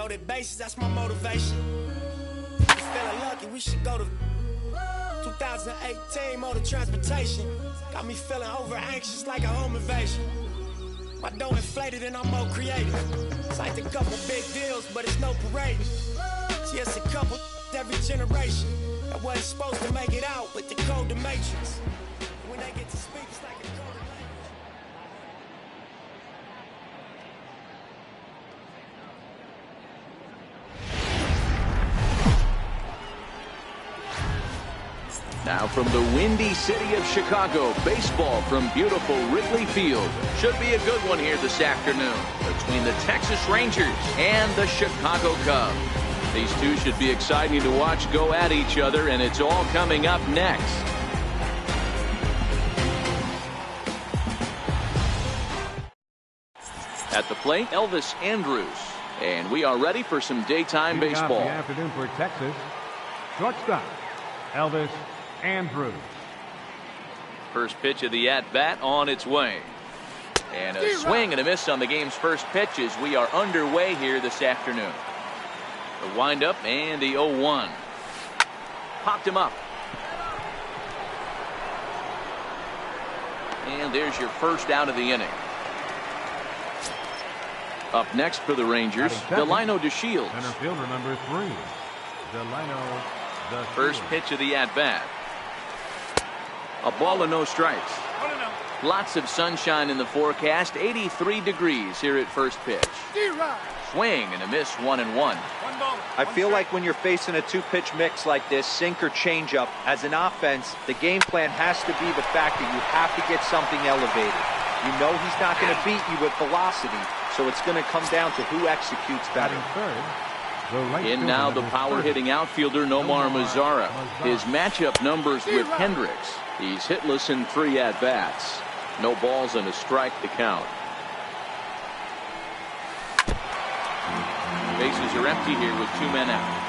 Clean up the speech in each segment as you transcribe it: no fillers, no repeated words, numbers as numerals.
Loaded bases, that's my motivation. Feeling lucky, we should go to 2018 motor transportation. Got me feeling over anxious like a home invasion. My dough inflated and I'm more creative. Signed a couple big deals, but it's no parade. See, it's a couple every generation that wasn't supposed to make it out, but they code the matrix. When they get to speak, it's like a code of language. Now from the windy city of Chicago, baseball from beautiful Wrigley Field. Should be a good one here this afternoon between the Texas Rangers and the Chicago Cubs. These two should be exciting to watch go at each other, and it's all coming up next. At the plate, Elvis Andrus. And we are ready for some daytime baseball. The afternoon for Texas. Shortstop, Elvis Andrus. First pitch of the at-bat on its way. And a swing and a miss on the game's first pitch as we are underway here this afternoon. The windup and the 0-1. Popped him up. And there's your first out of the inning. Up next for the Rangers, Delino DeShields. Center fielder number 3, Delino DeShields. First pitch of the at-bat. A ball and no strikes. Lots of sunshine in the forecast. 83 degrees here at first pitch. Swing and a miss, 1-1. I feel like when you're facing a two-pitch mix like this, sink or changeup, as an offense, the game plan has to be the fact that you have to get something elevated. You know he's not going to beat you with velocity, so it's going to come down to who executes better. In now the power-hitting outfielder Nomar Mazara. His matchup numbers with Hendricks. He's hitless in 3 at-bats. No balls and a strike to count. Bases are empty here with 2 men out.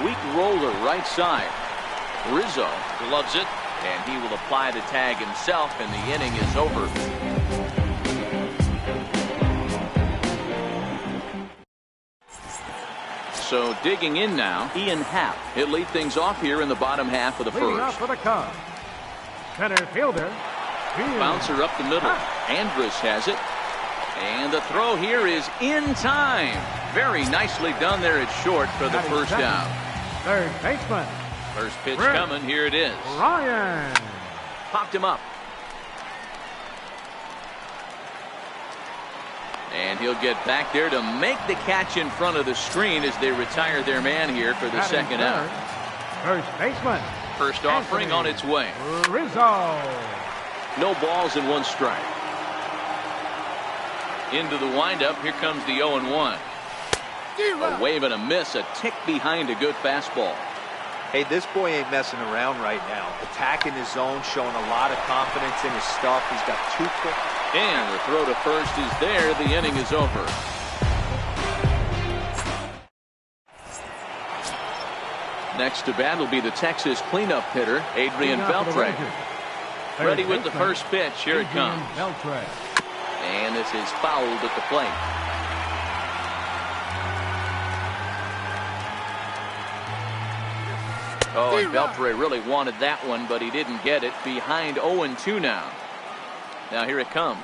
Weak roller right side. Rizzo gloves it, and he will apply the tag himself, and the inning is over. So digging in now, Ian Happ. He'll lead things off here in the bottom half of the Leading first. off for the Cubs, center fielder. Bouncer up the middle. Andrus has it. And the throw here is in time. Very nicely done there at short for the first down. Third baseman. First pitch coming. Here it is. Ryan. Popped him up. And he'll get back there to make the catch in front of the screen as they retire their man here for the second out. First baseman. First offering on its way. Rizzo. No balls and 1 strike. Into the windup. Here comes the 0-1. A wave and a miss. A tick behind a good fastball. Hey, this boy ain't messing around right now. Attacking his zone, showing a lot of confidence in his stuff. He's got 2 quick. And the throw to first is there. The inning is over. Next to bat will be the Texas cleanup hitter, Adrian Beltre. Ready with the first pitch. Here it comes. And this is fouled at the plate. Oh, and Beltre really wanted that one, but he didn't get it. Behind 0-2 now. Now here it comes.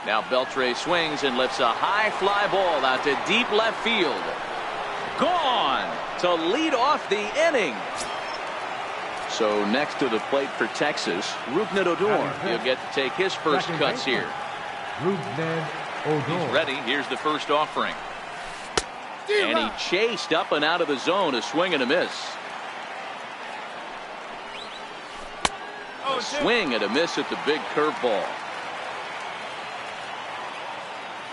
Now Beltre swings and lifts a high fly ball out to deep left field. Gone to lead off the inning. So next to the plate for Texas, Rougned Odor. He'll get to take his first cuts here. He's ready. Here's the first offering. And he chased up and out of the zone. A swing and a miss. A swing and a miss at the big curveball.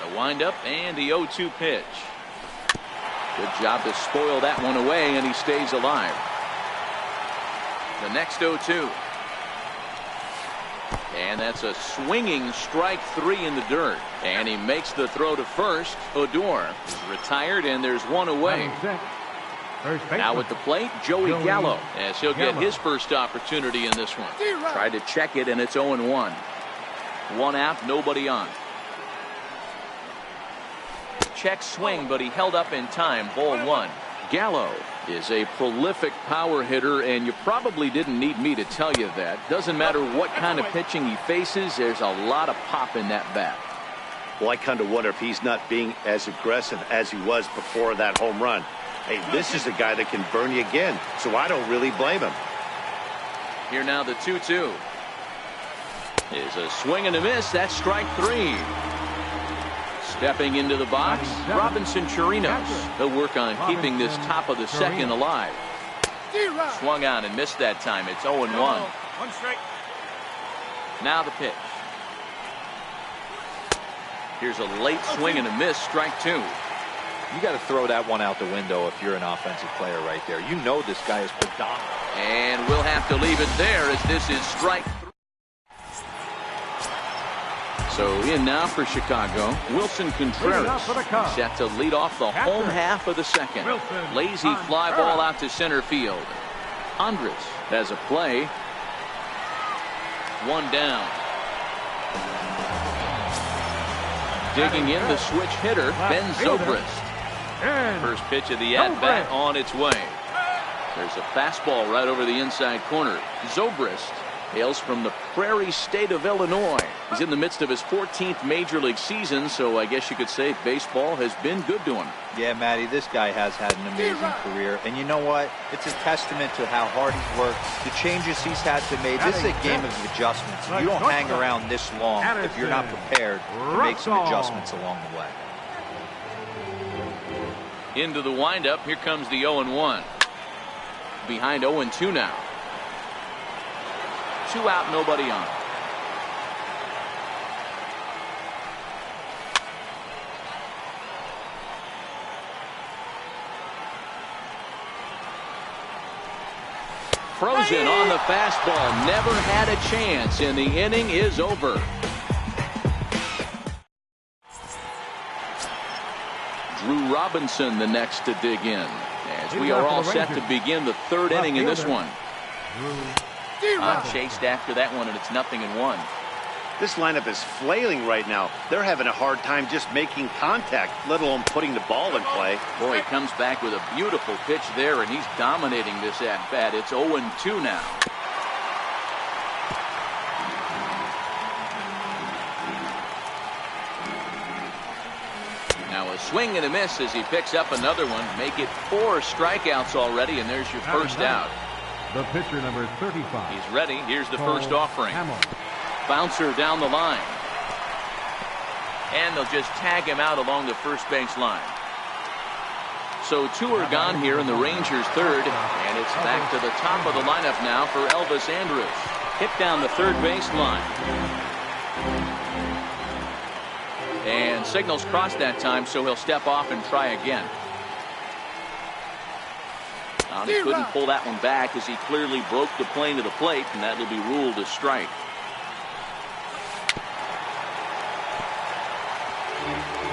The windup and the 0-2 pitch. Good job to spoil that one away, and he stays alive. The next 0-2. And that's a swinging strike 3 in the dirt. And he makes the throw to first. Odor is retired, and there's one away. Now at the plate, Joey Gallo, as he'll get his first opportunity in this one. Tried to check it, and it's 0-1. One out, nobody on. Check swing, but he held up in time. Ball one. Gallo is a prolific power hitter, and you probably didn't need me to tell you that. Doesn't matter what kind of pitching he faces, there's a lot of pop in that bat. Well, I kind of wonder if he's not being as aggressive as he was before that home run. Hey, this is a guy that can burn you again, so I don't really blame him. Here now the 2-2. Is a swing and a miss. That's strike three. Stepping into the box, Robinson Chirinos. He'll work on keeping this top of the second alive. Swung out and missed that time. It's 0-1. One strike. Now the pitch. Here's a late swing and a miss. Strike two. You got to throw that one out the window if you're an offensive player right there. You know this guy is predominant. And we'll have to leave it there as this is strike three. So in now for Chicago, Wilson Contreras set to lead off the home half of the second. Lazy fly ball out to center field. Andres has a play. One down. Digging in the switch hitter, Ben Zobrist. First pitch of the at-bat on its way. There's a fastball right over the inside corner. Zobrist hails from the Prairie State of Illinois. He's in the midst of his 14th major league season, so I guess you could say baseball has been good to him. Yeah, Matty, this guy has had an amazing career. And you know what? It's a testament to how hard he's worked, the changes he's had to make. This is a game of adjustments. You don't hang around this long if you're not prepared to make some adjustments along the way. Into the windup, here comes the 0-1. Behind 0-2 now. Two out, nobody on. Frozen on the fastball. Never had a chance, and the inning is over. Drew Robinson the next to dig in, as we are all set to begin the third inning in this one. Chased after that one, and it's 0-1. This lineup is flailing right now. They're having a hard time just making contact, let alone putting the ball in play. Boy, he comes back with a beautiful pitch there, and he's dominating this at-bat. It's 0-2 now. Now a swing and a miss as he picks up another one. Make it 4 strikeouts already, and there's your first out. The pitcher, number 35. He's ready. Here's the first offering. Bouncer down the line. And they'll just tag him out along the first base line. So 2 are gone here in the Rangers' third. And it's back to the top of the lineup now for Elvis Andrus. Hit down the third base line. And signals crossed that time, so he'll step off and try again. He couldn't pull that one back as he clearly broke the plane to the plate, and that'll be ruled a strike.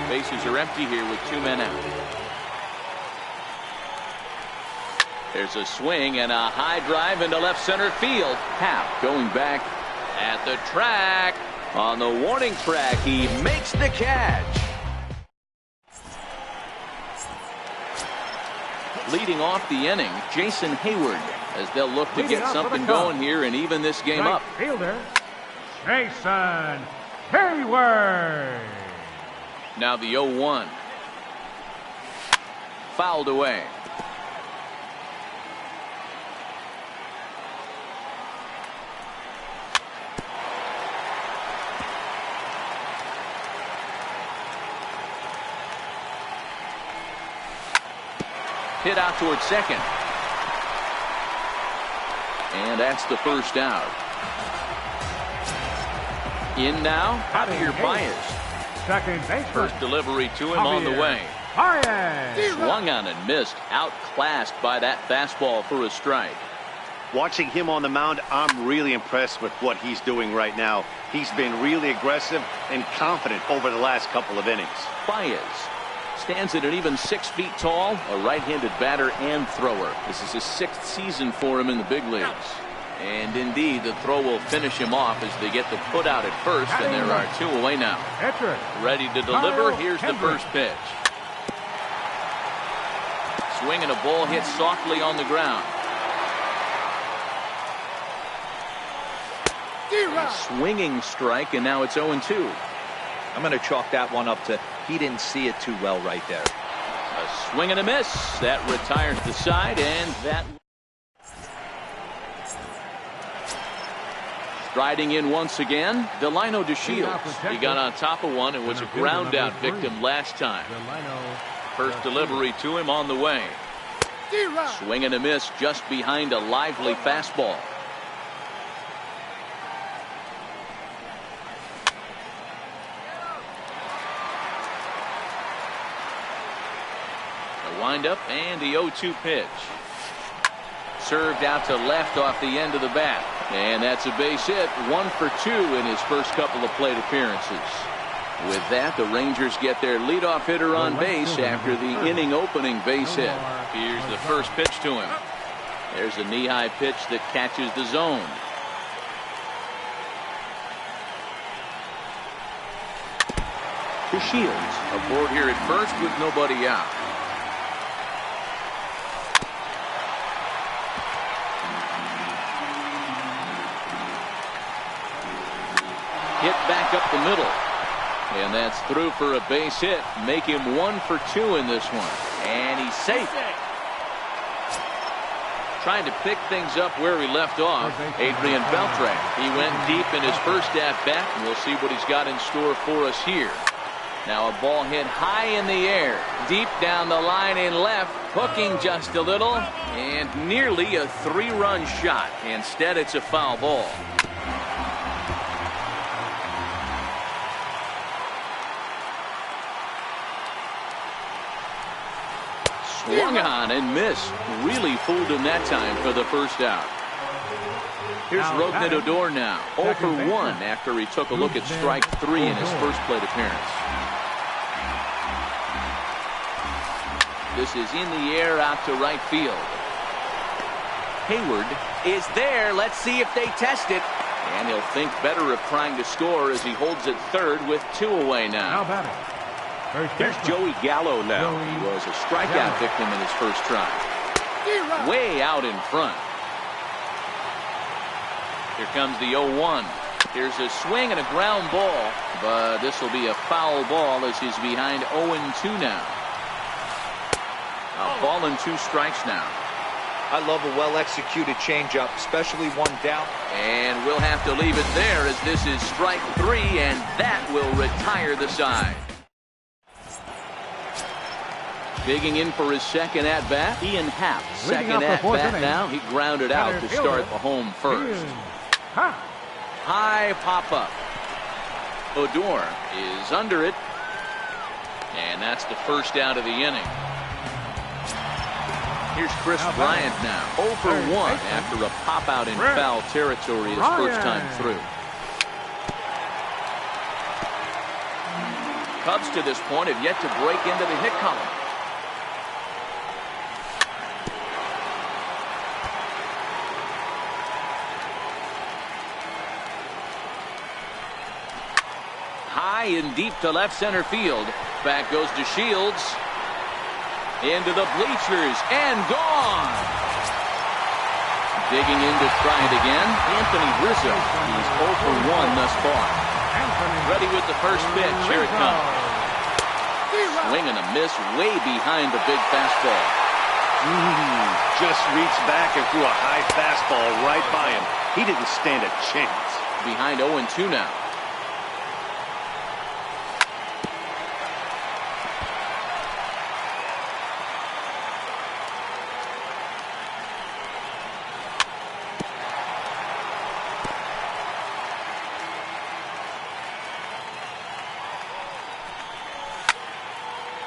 Bases are empty here with 2 men out. There's a swing and a high drive into left center field. Happ going back at the track. On the warning track, he makes the catch. Leading off the inning, Jason Hayward, as they'll look to get something going here and even this game up. Fielder, Jason Hayward. Now the 0-1. Fouled away. Hit out towards second. And that's the first out. In now, Javier Baez. Second baseman. First delivery to him on the way. Baez. Swung on and missed. Outclassed by that fastball for a strike. Watching him on the mound, I'm really impressed with what he's doing right now. He's been really aggressive and confident over the last couple of innings. Baez Stands at an even 6 feet tall, a right-handed batter and thrower. This is his 6th season for him in the big leagues. And indeed, the throw will finish him off as they get the put out at first, and there are 2 away now. Ready to deliver. Here's the first pitch. Swing and a ball hit softly on the ground. A swinging strike, and now it's 0-2. I'm going to chalk that one up to he didn't see it too well right there. A swing and a miss. That retires the side, and that. Striding in once again, Delino DeShields. He got on top of one and was a ground out victim last time. First delivery to him on the way. Swing and a miss just behind a lively fastball. Windup and the 0-2 pitch. Served out to left off the end of the bat. And that's a base hit. 1 for 2 in his first couple of plate appearances. With that, the Rangers get their leadoff hitter on base after the inning opening base hit. Here's the first pitch to him. There's a knee-high pitch that catches the zone. DeShields aboard here at first with nobody out. Hit back up the middle. And that's through for a base hit. Make him 1 for 2 in this one. And he's safe. Trying to pick things up where he left off. Adrian Beltre. He went deep in his first at-bat, and we'll see what he's got in store for us here. Now a ball hit high in the air. Deep down the line in left. Hooking just a little. And nearly a 3-run shot. Instead, it's a foul ball. Swung on and missed. Really fooled him that time for the first out. Here's Rougned Odor now. 0 for 1 after he took a look at strike 3 in his first plate appearance. This is in the air out to right field. Hayward is there. Let's see if they test it. And he'll think better of trying to score as he holds it third with 2 away now. Here's Joey Gallo now. He was a strikeout victim in his first try. Way out in front. Here comes the 0-1. Here's a swing and a ground ball, but this will be a foul ball as he's behind 0-2 now. A ball and 2 strikes now. I love a well-executed changeup, especially one down. And we'll have to leave it there as this is strike 3, and that will retire the side. Digging in for his second at-bat, Ian Happ. Second at-bat now. He grounded out to start the home first. High pop-up. Odor is under it. And that's the first out of the inning. Here's Chris Bryant now. 0 for 1 after a pop-out in foul territory his first time through. Cubs to this point have yet to break into the hit column. High and deep to left center field. Back goes DeShields. Into the bleachers and gone. Digging in to try it again. Anthony Rizzo. He's 0 for 1 thus far. Ready with the first pitch. Here it comes. Swing and a miss way behind the big fastball. Just reached back and threw a high fastball right by him. He didn't stand a chance. Behind 0-2 now.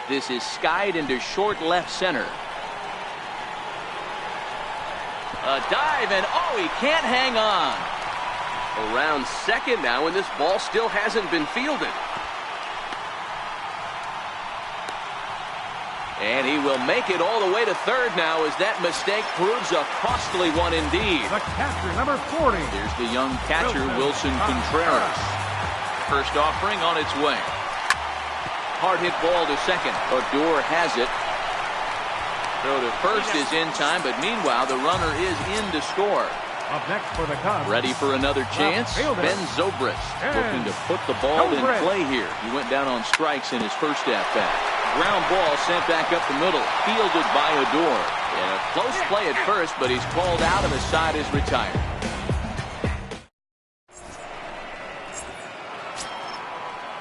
This is skied into short left center. A dive, and oh, he can't hang on. Around second now, and this ball still hasn't been fielded. And he will make it all the way to third now as that mistake proves a costly one indeed. The catcher, number 40. Here's the young catcher, Wilson Contreras. First offering on its way. Hard hit ball to second. Odor has it. Throw to first is in time, but meanwhile the runner is in to score. Up next for the Cubs. Ready for another chance? Ben Zobrist looking to put the ball in play here. He went down on strikes in his first at-bat. Ground ball sent back up the middle, fielded by Odor. In a close play at first, but he's called out and the side is retired.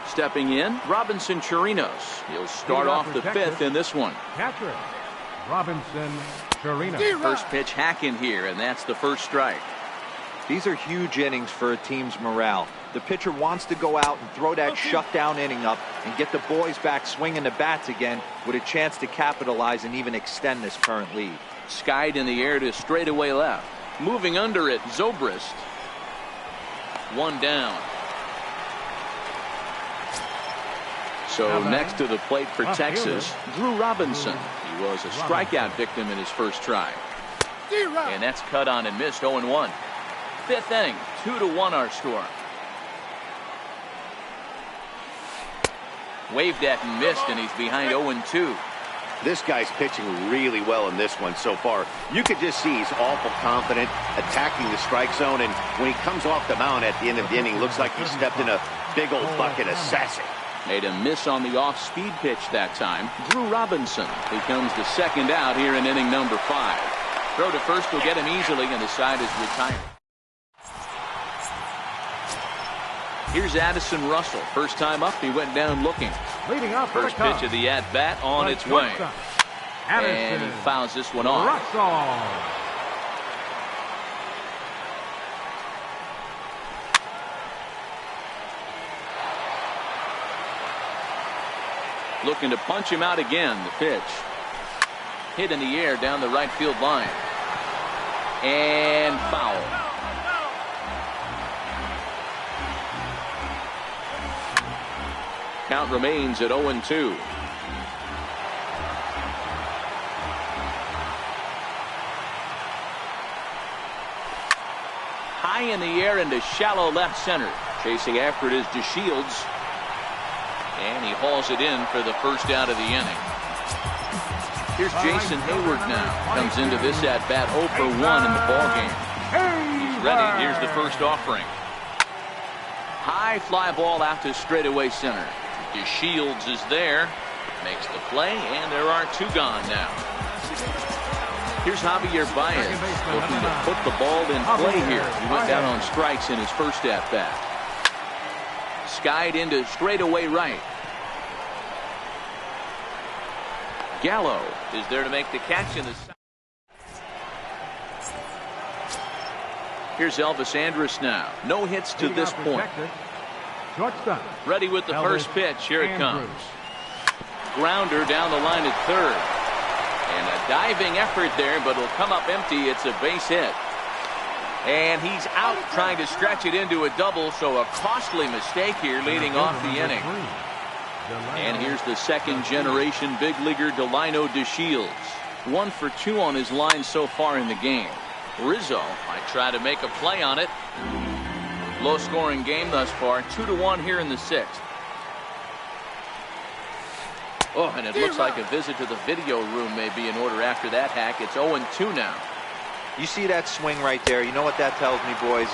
Stepping in, Robinson Chirinos. He'll start off the fifth in this one. Catcher, Robinson Chirinos. First pitch hacking here, and that's the first strike. These are huge innings for a team's morale. The pitcher wants to go out and throw that shutdown inning up and get the boys back swinging the bats again with a chance to capitalize and even extend this current lead. Skied in the air to straightaway left. Moving under it, Zobrist. One down. So next to the plate for Texas, Drew Robinson. He was a strikeout victim in his first try. And that's cut on and missed 0-1. Fifth inning, 2-1 our score. Waved at and missed, and he's behind 0-2. This guy's pitching really well in this one so far. You could just see he's awful confident, attacking the strike zone, and when he comes off the mound at the end of the inning, looks like he stepped in a big old bucket of sassy. Made a miss on the off-speed pitch that time. Drew Robinson becomes the second out here in inning number 5. Throw to first will get him easily, and the side is retired. Here's Addison Russell. First time up, he went down looking. Leading off First pitch of the at-bat on its way. And he fouls this one off. Russell. Looking to punch him out again. The pitch. Hit in the air down the right field line. And foul. Count remains at 0-2. High in the air into shallow left center. Chasing after it is DeShields. And he hauls it in for the first out of the inning. Here's Jason Hayward now. Comes into this at-bat 0 for 1 in the ballgame. He's ready. Here's the first offering. High fly ball out to straightaway center. DeShields is there. Makes the play, and there are 2 gone now. Here's Javier Baez looking to put the ball in play here. He went down on strikes in his first at-bat. Skied into straightaway right. Gallo is there to make the catch in the side. Here's Elvis Andrus now. No hits to this point. Shortstop. Ready with the first pitch. Here it comes. Grounder down the line at third. And a diving effort there, but it'll come up empty. It's a base hit. And he's out trying to stretch it into a double, so a costly mistake here leading off the inning. And here's the second generation big leaguer Delino DeShields. 1 for 2 on his line so far in the game. Rizzo might try to make a play on it. Low scoring game thus far. 2-1 here in the 6th. Oh, and it looks like a visit to the video room may be in order after that hack. It's 0-2 now. You see that swing right there? You know what that tells me, boys?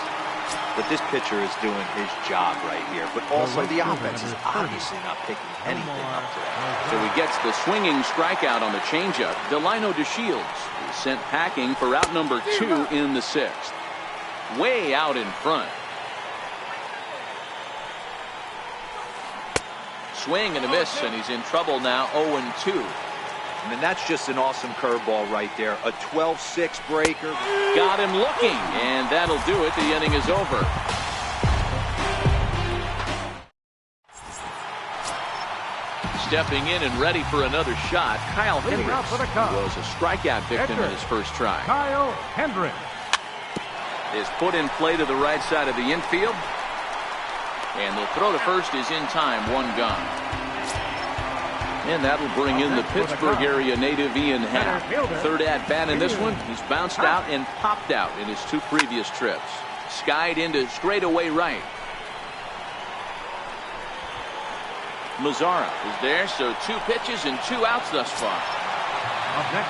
That this pitcher is doing his job right here. But also the offense is obviously not picking anything up today. So he gets the swinging strikeout on the changeup. Delino DeShields is sent packing for out number 2 in the 6th. Way out in front. Swing and a miss, and he's in trouble now. 0-2. I mean, that's just an awesome curveball right there. A 12-6 breaker. Got him looking, and that'll do it. The inning is over. Stepping in and ready for another shot, Kyle Hendricks was a strikeout victim in his first try. Kyle Hendricks is put in play to the right side of the infield. And the throw to first is in time. 1 gone. And that'll bring in the Pittsburgh area native Ian Happ. Third at bat in this one. He's bounced out and popped out in his 2 previous trips. Skied into straightaway right. Mazzara is there, so 2 pitches and 2 outs thus far.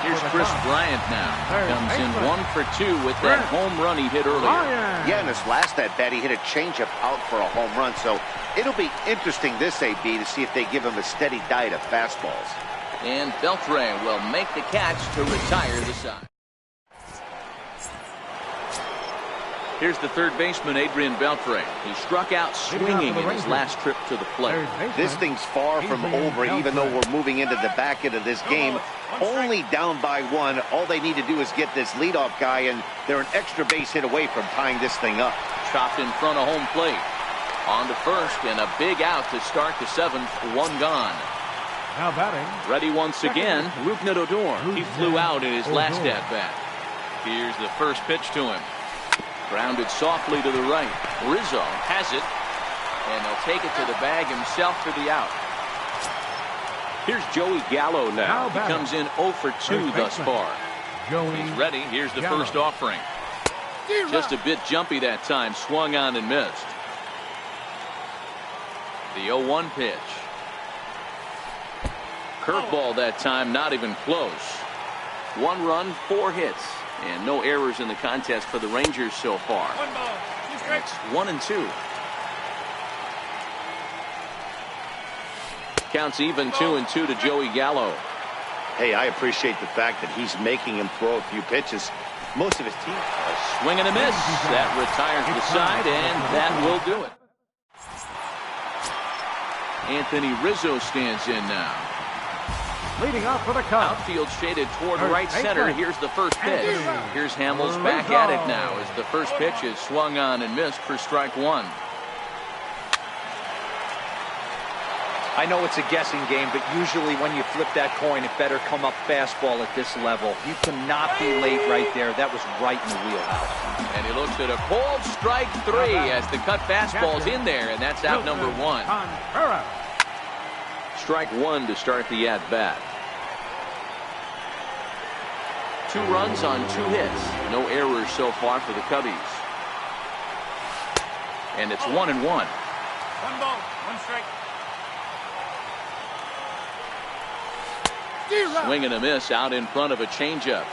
Here's Chris Bryant now. Comes in 1 for 2 with that home run he hit earlier. Yeah, in his last at bat, he hit a changeup out for a home run. So it'll be interesting this AB to see if they give him a steady diet of fastballs. And Beltre will make the catch to retire the side. Here's the third baseman, Adrian Beltre. He struck out swinging in his last trip to the plate. This thing's far from over, even though we're moving into the back end of this game. Only down by 1. All they need to do is get this leadoff guy, and they're an extra base hit away from tying this thing up. Chopped in front of home plate. On to first, and a big out to start the 7th. 1 gone. Now batting. Ready once again, Rougned Odor. He flew out in his last at-bat. Here's the first pitch to him. Grounded softly to the right. Rizzo has it, and he'll take it to the bag himself for the out. Here's Joey Gallo now. He comes in 0 for 2 thus far. He's ready. Here's the first offering. Just a bit jumpy that time. Swung on and missed. The 0-1 pitch. Curveball that time, not even close. 1 run, 4 hits. And no errors in the contest for the Rangers so far. 1 ball. 2 strikes. 1 and 2. Counts even 2 and 2 to Joey Gallo. Hey, I appreciate the fact that he's making him throw a few pitches. Most of his team. A swing and a miss. That retires the side, and that will do it. Anthony Rizzo stands in now. Leading off for the Cubs. Outfield shaded toward right center. Here's the first pitch. Here's Hamels back at it now as the first pitch is swung on and missed for strike 1. I know it's a guessing game, but usually when you flip that coin, it better come up fastball at this level. You cannot be late right there. That was right in the wheelhouse. And he looks at a cold strike 3 as the cut fastball's in there, and that's out number 1. Strike 1 to start the at-bat. 2 runs on 2 hits. No errors so far for the Cubbies. And it's 1 and 1. 1 ball. 1 strike. Swing and a miss out in front of a changeup.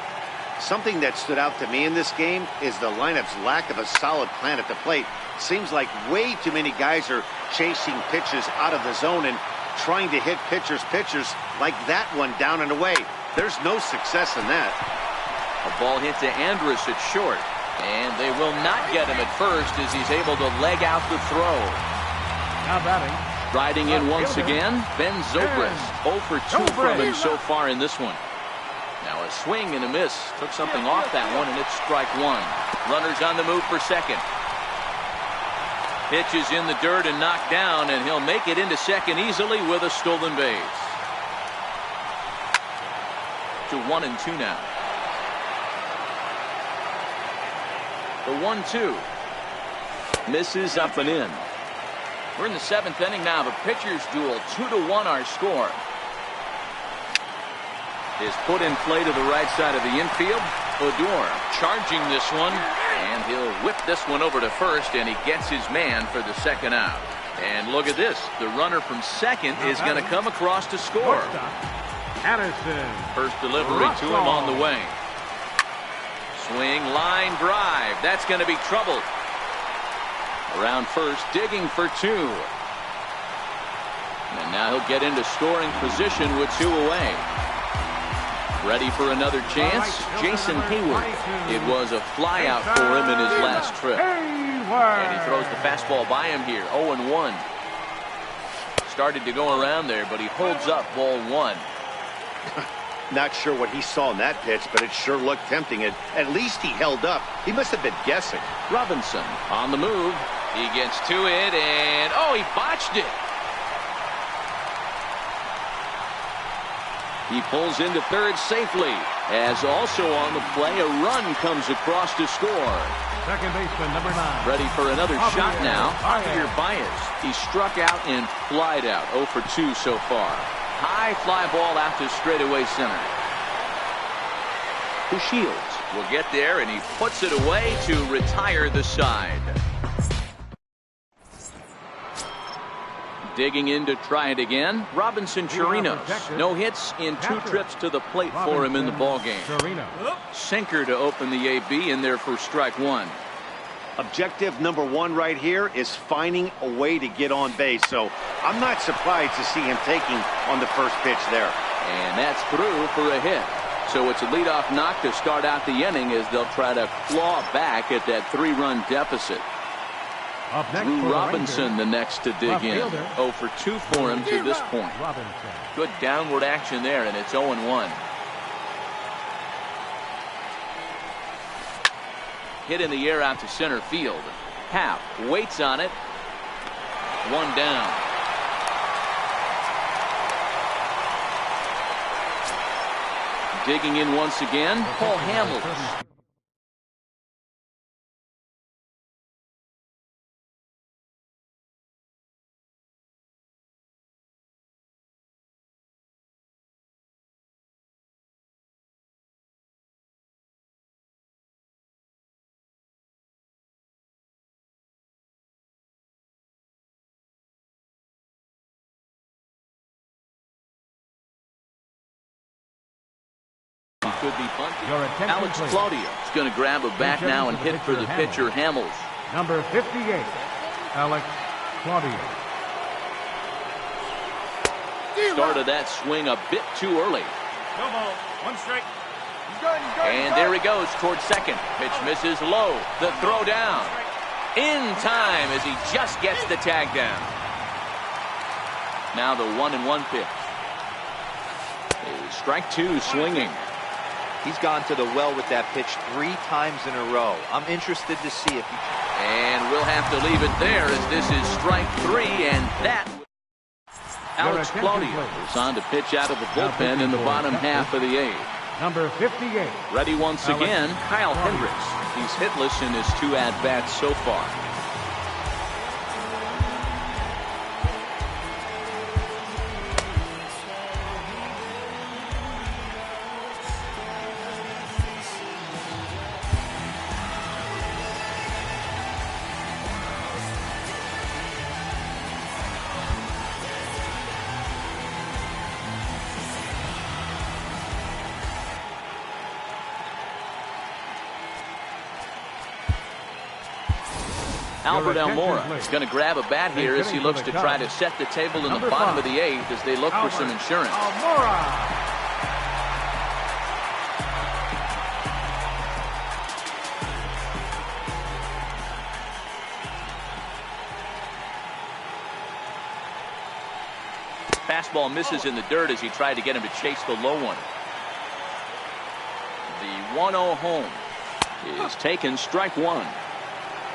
Something that stood out to me in this game is the lineup's lack of a solid plan at the plate. Seems like way too many guys are chasing pitches out of the zone and trying to hit pitchers like that one down and away. There's no success in that. A ball hit to Andrus at short, and they will not get him at first as he's able to leg out the throw. Now batting. Riding in once again, Ben Zobrist. 0 for 2 from him so far in this one. Now a swing and a miss. Took something off that one, and it's strike 1. Runners on the move for second. Pitch is in the dirt and knocked down, and he'll make it into second easily with a stolen base. To 1 and 2 now. The 1-2. Misses up and in. We're in the 7th inning now of a pitcher's duel. 2-1 our score. Is put in play to the right side of the infield. Odor charging this one, and he'll whip this one over to first, and he gets his man for the second out. And look at this. The runner from second is going to come across to score. Anderson. First delivery to him on the way. Swing, line drive. That's going to be trouble. Around first, digging for 2. And now he'll get into scoring position with 2 away. Ready for another chance? Jason Hayward. It was a flyout for him in his last trip. And he throws the fastball by him here. 0-1. Started to go around there, but he holds up ball 1. Not sure what he saw in that pitch, but it sure looked tempting. At least he held up. He must have been guessing. Robinson on the move. He gets to it, and he botched it. He pulls into third safely. As also on the play, a run comes across to score. Second baseman, number 9. Ready for another shot now. Javier Baez. He struck out and flied out. 0 for 2 so far. High fly ball out to straightaway center. To Shields will get there, and he puts it away to retire the side. Digging in to try it again, Robinson Chirinos. No hits in 2 trips to the plate for him in the ballgame. Sinker to open the AB in there for strike 1. Objective number 1 right here is finding a way to get on base. So I'm not surprised to see him taking on the first pitch there. And that's through for a hit. So it's a leadoff knock to start out the inning as they'll try to claw back at that 3-run deficit. Drew Robinson the next to dig in. 0 for 2 for him to this point. Good downward action there, and it's 0-1. Hit in the air out to center field. Happ waits on it. 1 down. Digging in once again, Paul Hamels. Could be bunting. Alex Claudio is going to grab a bat now and hit for the pitcher, Hamels. Number 58, Alex Claudio. Started that swing a bit too early. No ball, 1 strike. And there he goes towards second. Pitch misses low. The throw down. In time as he just gets the tag down. Now the 1-1 pitch. Strike 2 swinging. He's gone to the well with that pitch 3 times in a row. I'm interested to see if he... And we'll have to leave it there as this is strike 3, and that... Alex Claudio is on to pitch out of the bullpen in the bottom half of the 8th. Number 58. Ready once again, Kyle Hendricks. He's hitless in his 2 at-bats so far. Albert Almora is going to grab a bat here as he looks to try to set the table in the bottom of the 8th as they look for some insurance. Fastball misses in the dirt as he tried to get him to chase the low one. The 1-0 home is taken, strike 1.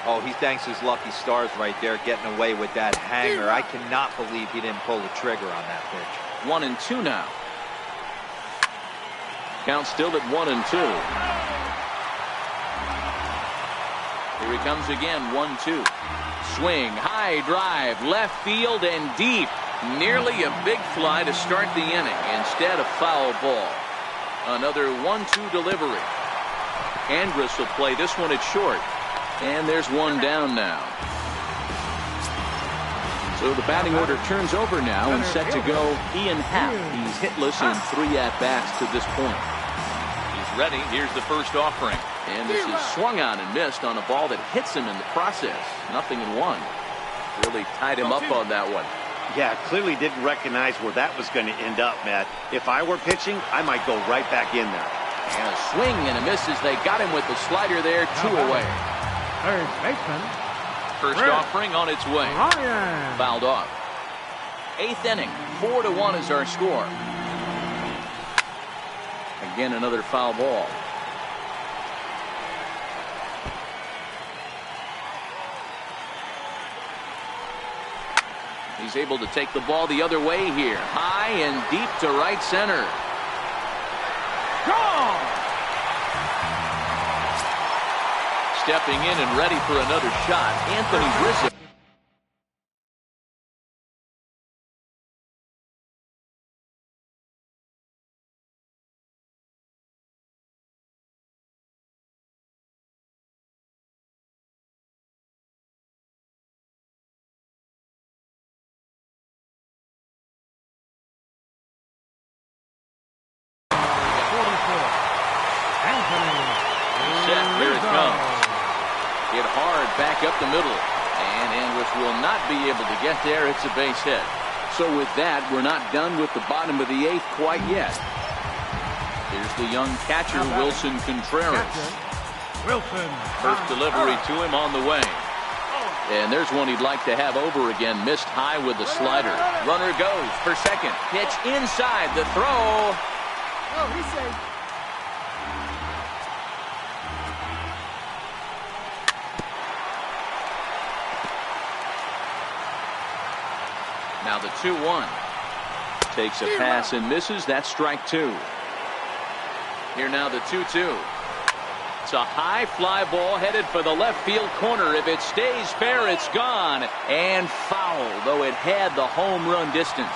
Oh, he thanks his lucky stars right there getting away with that hanger. I cannot believe he didn't pull the trigger on that pitch. 1-2 now. Count still at 1-2. Here he comes again, 1-2. Swing, high drive, left field and deep. Nearly a big fly to start the inning. Instead, a foul ball. Another 1-2 delivery. Andrus will play this one at short. And there's 1 down now. So the batting order turns over now and set to go Ian Happ. He's hitless in 3 at-bats to this point. He's ready. Here's the first offering. And this is swung on and missed on a ball that hits him in the process. 0-1. Really tied him up on that one. Yeah, clearly didn't recognize where that was going to end up, Matt. If I were pitching, I might go right back in there. And a swing and a miss as they got him with the slider there, 2 away. Third baseman. First offering on its way. Ryan. Fouled off. 8th inning. 4-1 is our score. Again, another foul ball. He's able to take the ball the other way here. High and deep to right center. Gone! Stepping in and ready for another shot, Anthony Rizzo. comes. Hit hard back up the middle. And Andrus will not be able to get there. It's a base hit. So with that, we're not done with the bottom of the 8th quite yet. Here's the young catcher, Wilson Contreras. Wilson. First delivery to him on the way. And there's one he'd like to have over again. Missed high with the slider. Runner goes for second. Pitch inside. The throw. Oh, he's safe. Now the 2-1. Takes a pass and misses. That's strike 2. Here now the 2-2. It's a high fly ball headed for the left field corner. If it stays fair, it's gone. And foul, though it had the home run distance.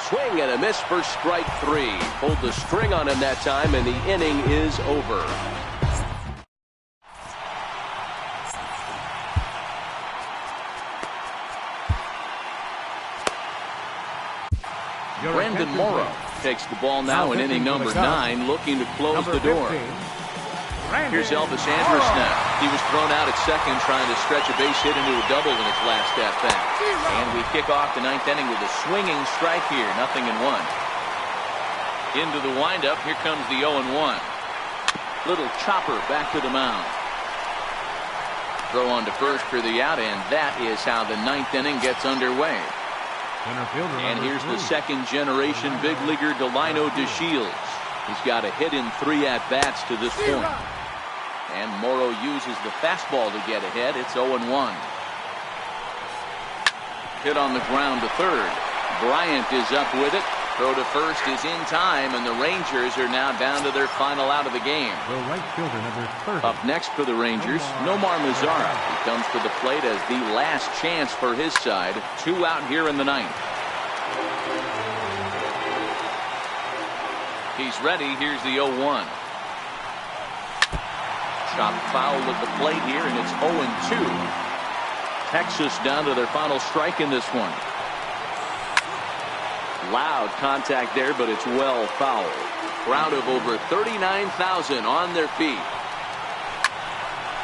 Swing and a miss for strike 3. Pulled the string on him that time, and the inning is over. Brandon Morrow takes the ball now in inning number 9, looking to close the door. Here's Elvis Andrus now. He was thrown out at second trying to stretch a base hit into a double in its last at-bat. And we kick off the 9th inning with a swinging strike here. 0-1. Into the windup. Here comes the 0-1. Little chopper back to the mound. Throw on to first for the out, and that is how the 9th inning gets underway. And here's the second-generation big leaguer Delino DeShields. He's got a hit in 3 at-bats to this point. And Morrow uses the fastball to get ahead. It's 0-1. Hit on the ground to third. Bryant is up with it. Throw to first is in time, and the Rangers are now down to their final out of the game. The right fielder, number 30. Up next for the Rangers, Nomar Mazara. He comes to the plate as the last chance for his side. 2 out here in the 9th. He's ready. Here's the 0-1. Chopped foul with the plate here, and it's 0-2. Texas down to their final strike in this one. Loud contact there, but it's well fouled. Crowd of over 39,000 on their feet.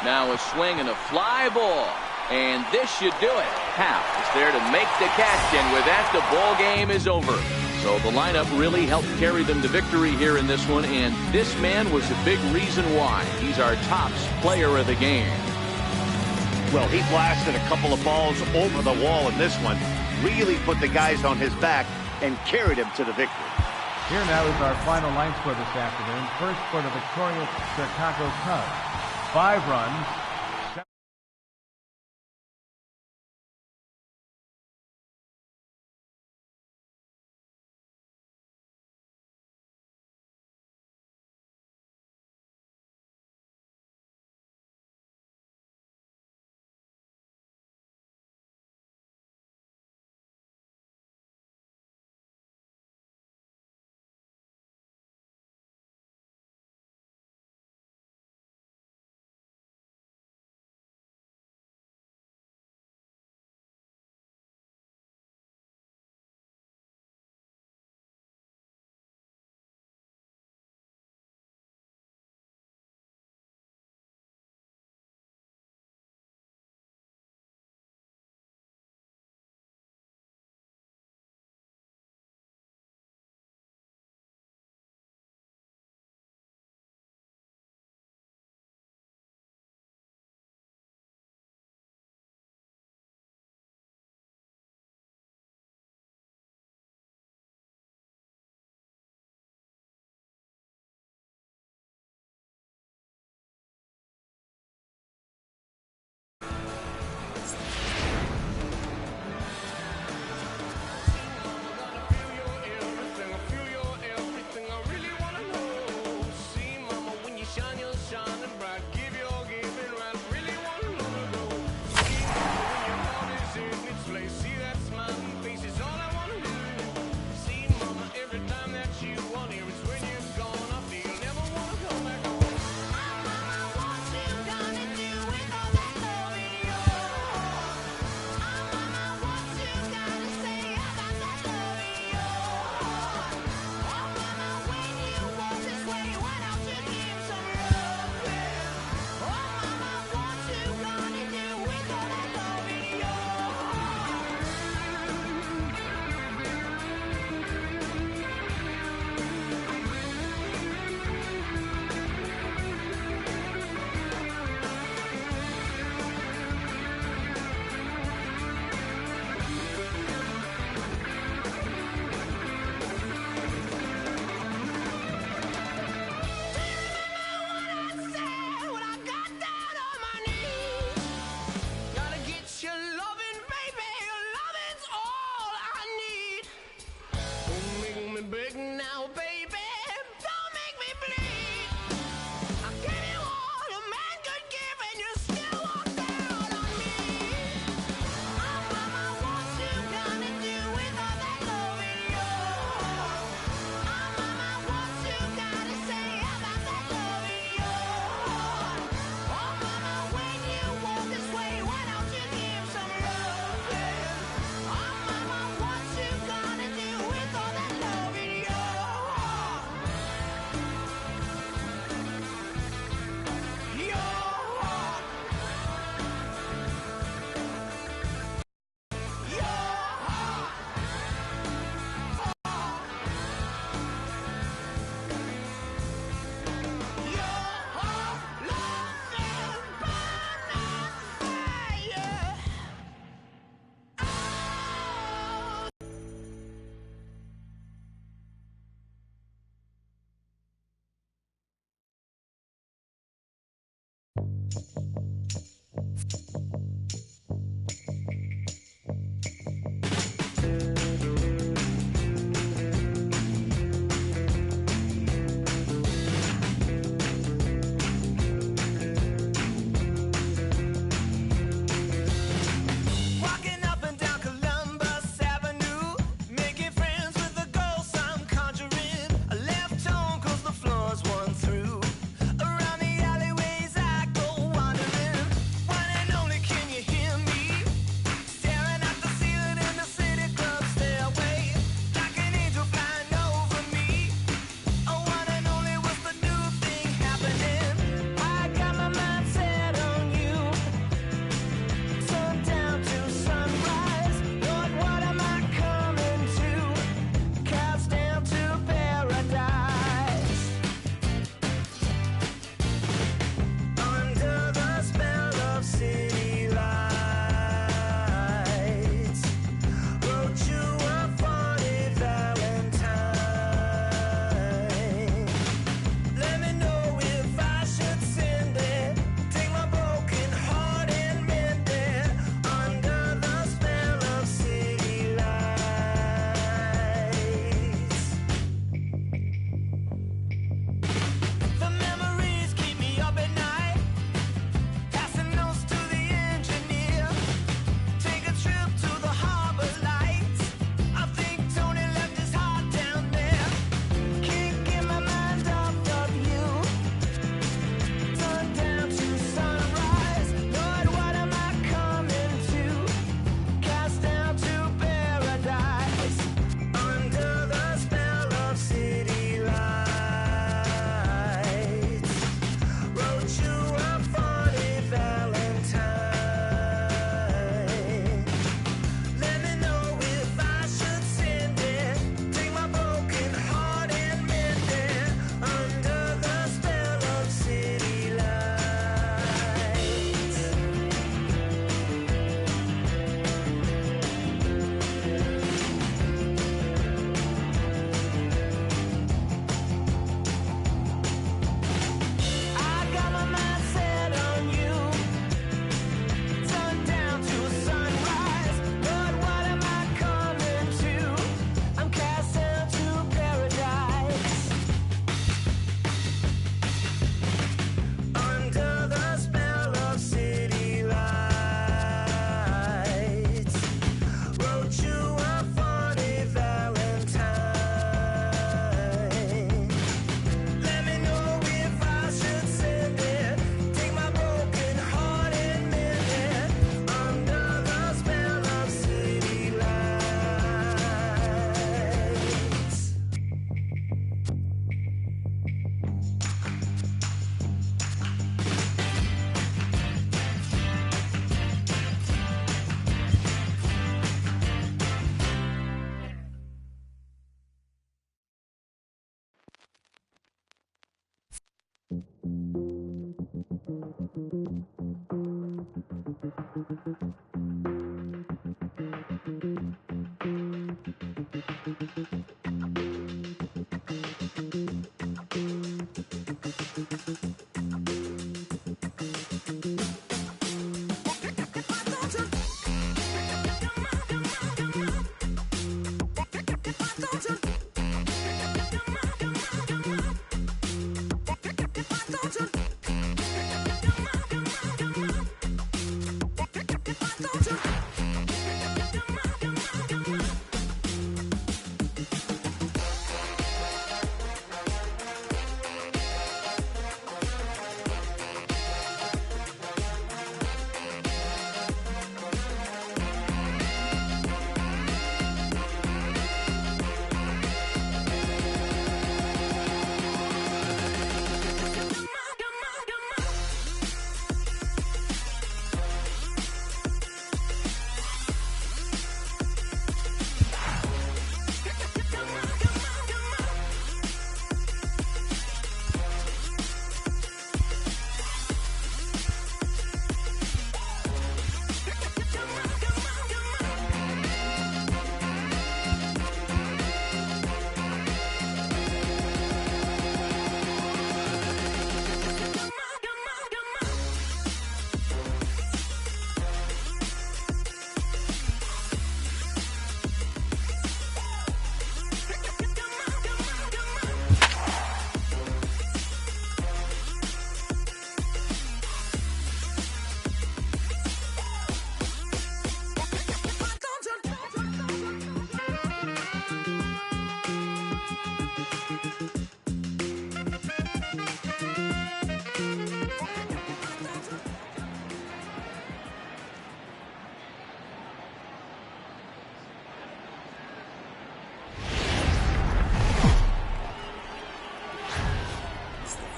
Now a swing and a fly ball. And this should do it. Happ is there to make the catch, and with that, the ball game is over. So the lineup really helped carry them to victory here in this one, and this man was a big reason why. He's our tops player of the game. Well, he blasted a couple of balls over the wall in this one. Really put the guys on his back and carried him to the victory. Here now is our final line score this afternoon. First for the victorious Chicago Cubs. 5 runs,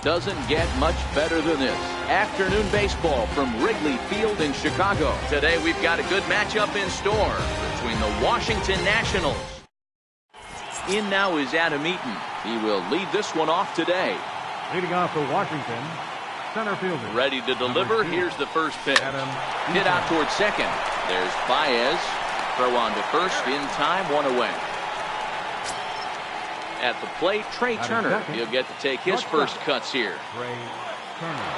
Doesn't get much better than this. Afternoon baseball from Wrigley Field in Chicago. Today we've got a good matchup in store between the Washington Nationals. In now is Adam Eaton. He will lead this one off today. Leading off for Washington, center fielder. Ready to deliver. Here's the first pitch. Hit out towards second. There's Baez. Throw on to first in time, one away. At the plate, Trey Turner. He'll get to take his first cuts here. Trey Turner.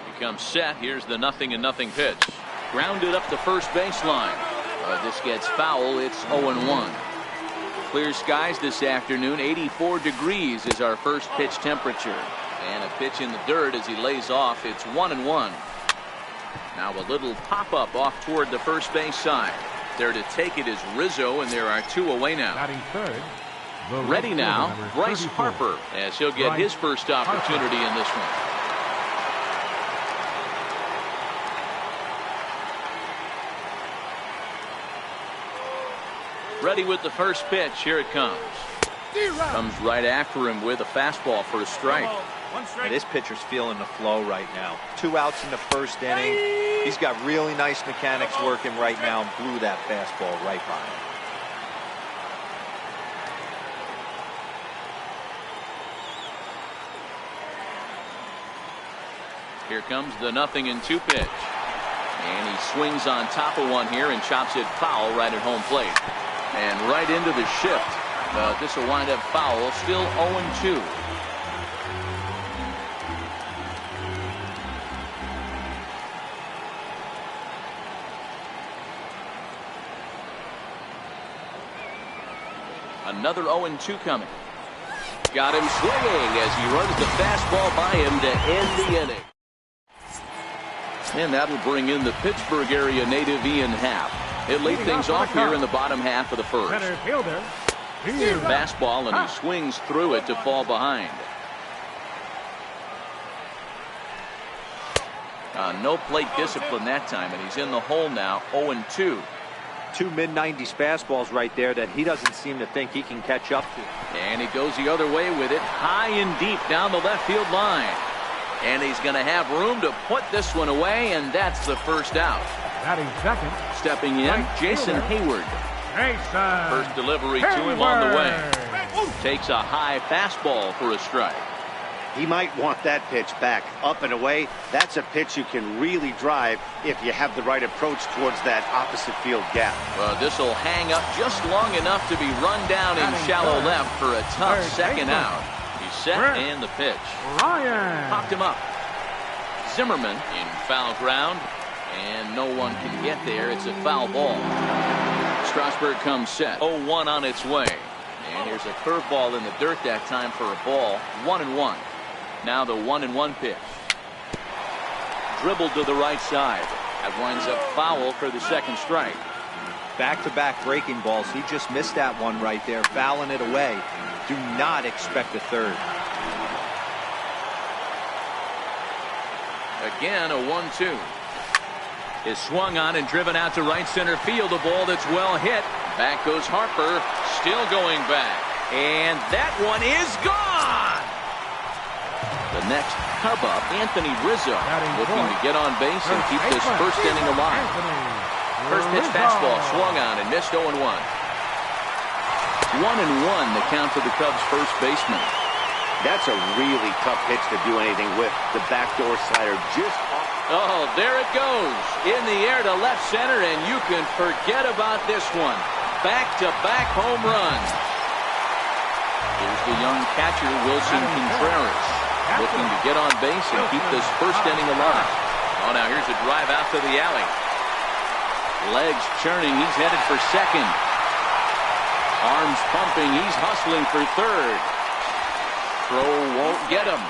He comes set. Here's the 0-0 pitch. Grounded up the first baseline. This gets foul. It's 0-1. Clear skies this afternoon. 84 degrees is our first pitch temperature. And a pitch in the dirt as he lays off. It's 1-1. Now a little pop-up off toward the first base side. There to take it is Rizzo, and there are two away now. Batting third. Ready now, Bryce Harper, as he'll get his first opportunity in this one. Ready with the first pitch. Here it comes. Comes right after him with a fastball for a strike. And this pitcher's feeling the flow right now. 2 outs in the first inning. He's got really nice mechanics working right now and blew that fastball right by him. Here comes the 0-2 pitch. And he swings on top of one here and chops it foul right at home plate. And right into the shift. But this will wind up foul. Still 0-2. Another 0-2 coming. Got him swinging as he runs the fastball by him to end the inning. And that'll bring in the Pittsburgh area native Ian Happ. He'll lead things off here in the bottom half of the first. Center fielder. Fastball, and he swings through it to fall behind. No plate discipline that time, and he's in the hole now, 0-2. 2 mid-90s fastballs right there that he doesn't seem to think he can catch up to. And he goes the other way with it, high and deep down the left field line. And he's going to have room to put this one away, and that's the first out. Batting second. Stepping in, Jason Hayward. First delivery to him on the way. Takes a high fastball for a strike. He might want that pitch back, up and away. That's a pitch you can really drive if you have the right approach towards that opposite field gap. Well, this will hang up just long enough to be run down in shallow left for a tough second out. He's set and the pitch. Popped him up. Zimmerman in foul ground, and no one can get there. It's a foul ball. Strasburg comes set. 0-1 on its way. And here's a curveball in the dirt that time for a ball. 1-1. Now the 1-1 pitch. Dribbled to the right side. That winds up foul for the second strike. Back-to-back breaking balls. He just missed that one right there, fouling it away. Do not expect a third. Again, a 1-2. Is swung on and driven out to right center field. A ball that's well hit. Back goes Harper. Still going back. And that one is gone. The next Cub up, Anthony Rizzo, looking to get on base and keep this first inning alive. First pitch fastball swung on and missed. 0-1. 1-1 the count to the Cubs first baseman. That's a really tough pitch to do anything with. The backdoor slider just off. Oh, there it goes. In the air to left center, and you can forget about this one. Back-to-back home runs. Here's the young catcher, Wilson Contreras, looking to get on base and keep this first inning alive. Oh, now here's a drive out to the alley. Legs churning. He's headed for second. Arms pumping. He's hustling for third. Throw won't get him.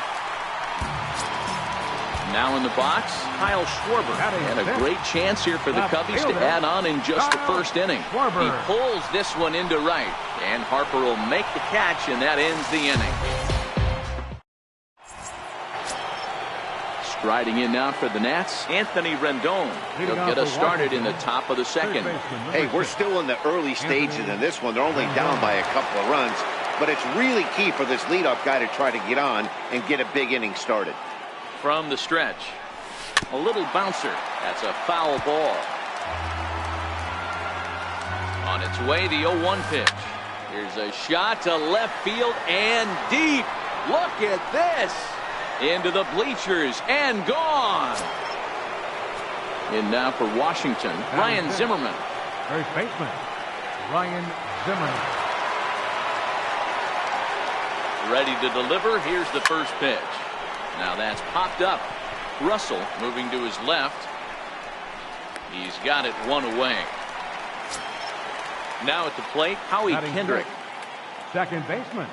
Now in the box, Kyle Schwarber. And a great chance here for the Cubbies to add on in just the first inning. He pulls this one into right. And Harper will make the catch, and that ends the inning. Striding in now for the Nats, Anthony Rendon. He'll get us started in the top of the second. Hey, we're still in the early stages in this one. They're only down by a couple of runs. But it's really key for this leadoff guy to try to get on and get a big inning started. From the stretch, a little bouncer. That's a foul ball. On its way, the 0-1 pitch. Here's a shot to left field and deep. Look at this. Into the bleachers and gone. And now for Washington, Ryan Zimmerman. First baseman, Ryan Zimmerman. Ready to deliver. Here's the first pitch. Now that's popped up. Russell moving to his left. He's got it one away. Now at the plate, Howie Kendrick. Second baseman,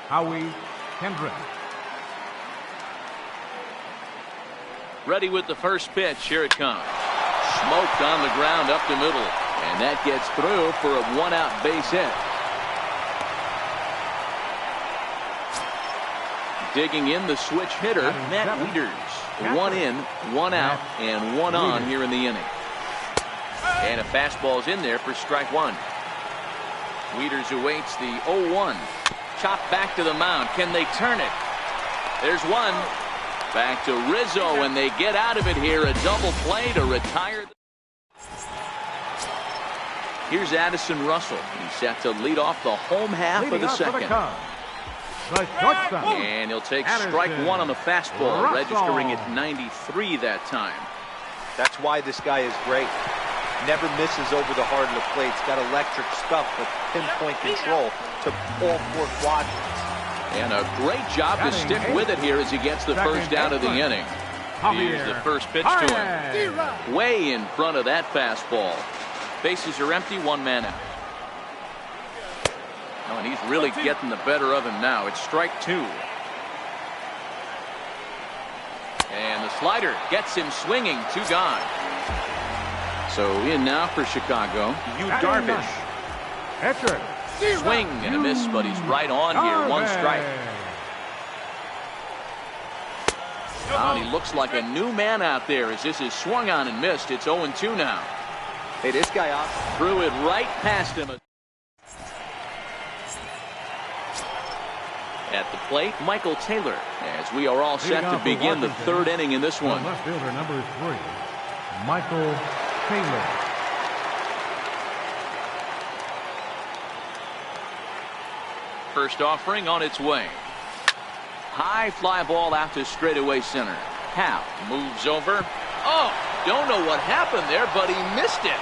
Howie Kendrick. Ready with the first pitch. Here it comes. Smoked on the ground up the middle. And that gets through for a one-out base hit. Digging in the switch hitter, Matt Wieters. One in, one out, and one on here in the inning. And a fastball's in there for strike one. Wieters awaits the 0-1. Chopped back to the mound. Can they turn it? There's one. Back to Rizzo, and they get out of it here. A double play to retire. Here's Addison Russell. He's set to lead off the home half of the second. And he'll take strike one on the fastball, registering at 93 that time. That's why this guy is great. Never misses over the heart of the plate. He's got electric stuff with pinpoint control to all four quadrants. And a great job to stick with it here as he gets the first out of the inning. Here's the first pitch to him. Way in front of that fastball. Bases are empty, one man out. Oh, and he's really getting the better of him now. It's strike two. And the slider gets him swinging. Two gone. So in now for Chicago, Yu Darvish. Swing and a miss, but he's right on here. One strike. Oh, and he looks like a new man out there as this is swung on and missed. It's 0-2 now. Hey, this guy threw it right past him. At the plate, Michael Taylor, as we are all set to begin the third inning in this one. Left fielder number 3, Michael Taylor. First offering on its way. High fly ball out to straightaway center. Happ moves over. Oh, don't know what happened there, but he missed it.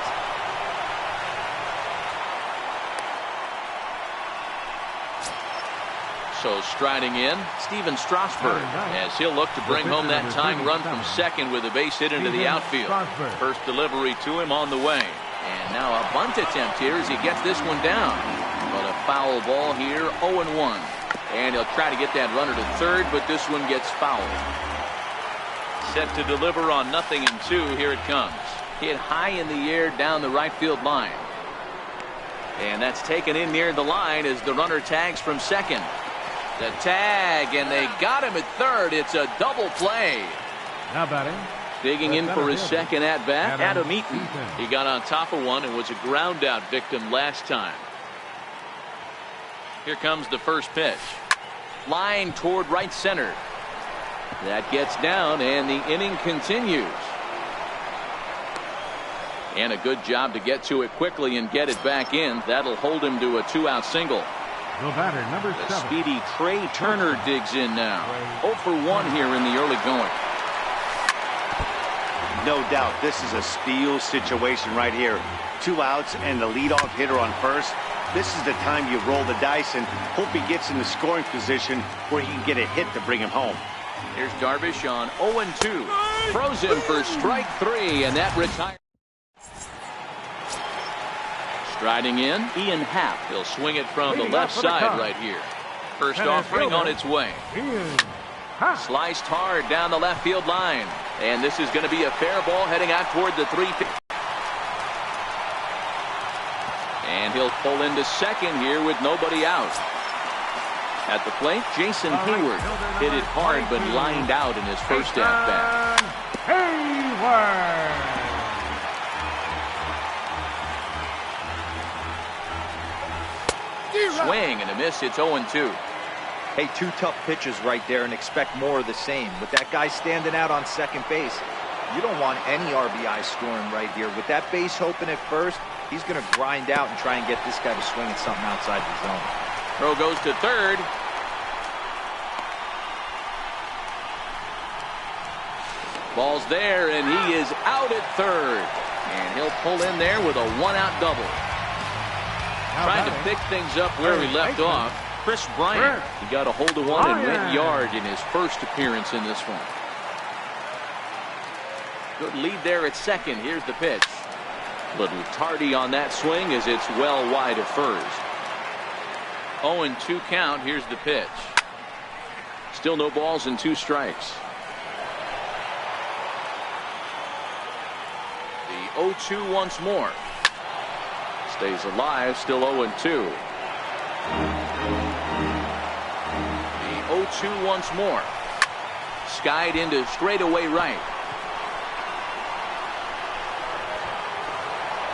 So striding in, Steven Strasburg, as he'll look to bring home that tying run from second with a base hit into the outfield. First delivery to him on the way. And now a bunt attempt here as he gets this one down. But a foul ball here, 0-1. And he'll try to get that runner to third, but this one gets fouled. Set to deliver on 0-2. Here it comes. Hit high in the air down the right field line. And that's taken in near the line as the runner tags from second. The tag, and they got him at third. It's a double play. Now batting. Digging in for his second at-bat, Adam Eaton. He got on top of one and was a ground-out victim last time. Here comes the first pitch. Line toward right center. That gets down, and the inning continues. And a good job to get to it quickly and get it back in. That'll hold him to a 2-out single. The batter, number The 7. speedy Trey Turner digs in now. 0 for 1 here in the early going. No doubt this is a steal situation right here. 2 outs and the leadoff hitter on first. This is the time you roll the dice and hope he gets in the scoring position where he can get a hit to bring him home. Here's Darvish on 0-2. Throws him for strike 3, and that retires. Striding in, Ian Happ. He'll swing it from the left side right here. First offering on its way. Sliced hard down the left field line. And this is going to be a fair ball heading out toward the 3. And he'll pull into second here with nobody out. At the plate, Jason Hayward hit it hard but lined out in his first at-bat. Hayward. Swing and a miss. It's 0-2. Hey, 2 tough pitches right there and expect more of the same. With that guy standing out on second base, you don't want any RBI scoring right here. With that base open at first, he's going to grind out and try and get this guy to swing at something outside the zone. Throw goes to third. Ball's there, and he is out at third. And he'll pull in there with a 1-out double. Trying to pick things up where he left off. Chris Bryant. He got a hold of one and went yard in his first appearance in this one. Good lead there at second. Here's the pitch. Little tardy on that swing as it's well wide of first. 0-2 count. Here's the pitch. Still no balls and 2 strikes. The 0-2 once more. Stays alive, still 0-2. The 0-2 once more. Skied into straightaway right.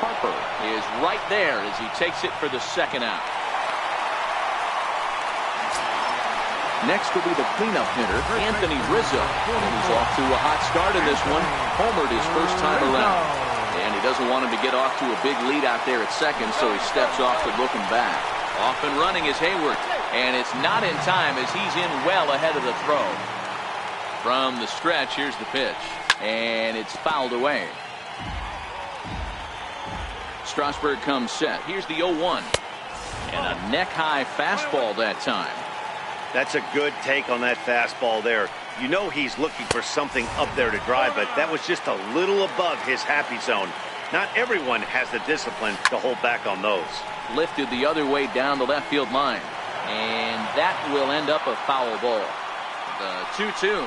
Harper is right there as he takes it for the second out. Next will be the cleanup hitter, Anthony Rizzo. And he's off to a hot start in this one. Homered his first time around. And he doesn't want him to get off to a big lead out there at second, so he steps off to looking back. Off and running is Hayward. And it's not in time as he's in well ahead of the throw. From the stretch, here's the pitch. And it's fouled away. Strasburg comes set. Here's the 0-1. And a neck-high fastball that time. That's a good take on that fastball there. You know he's looking for something up there to drive, but that was just a little above his happy zone. Not everyone has the discipline to hold back on those. Lifted the other way down the left field line. And that will end up a foul ball. The 2-2.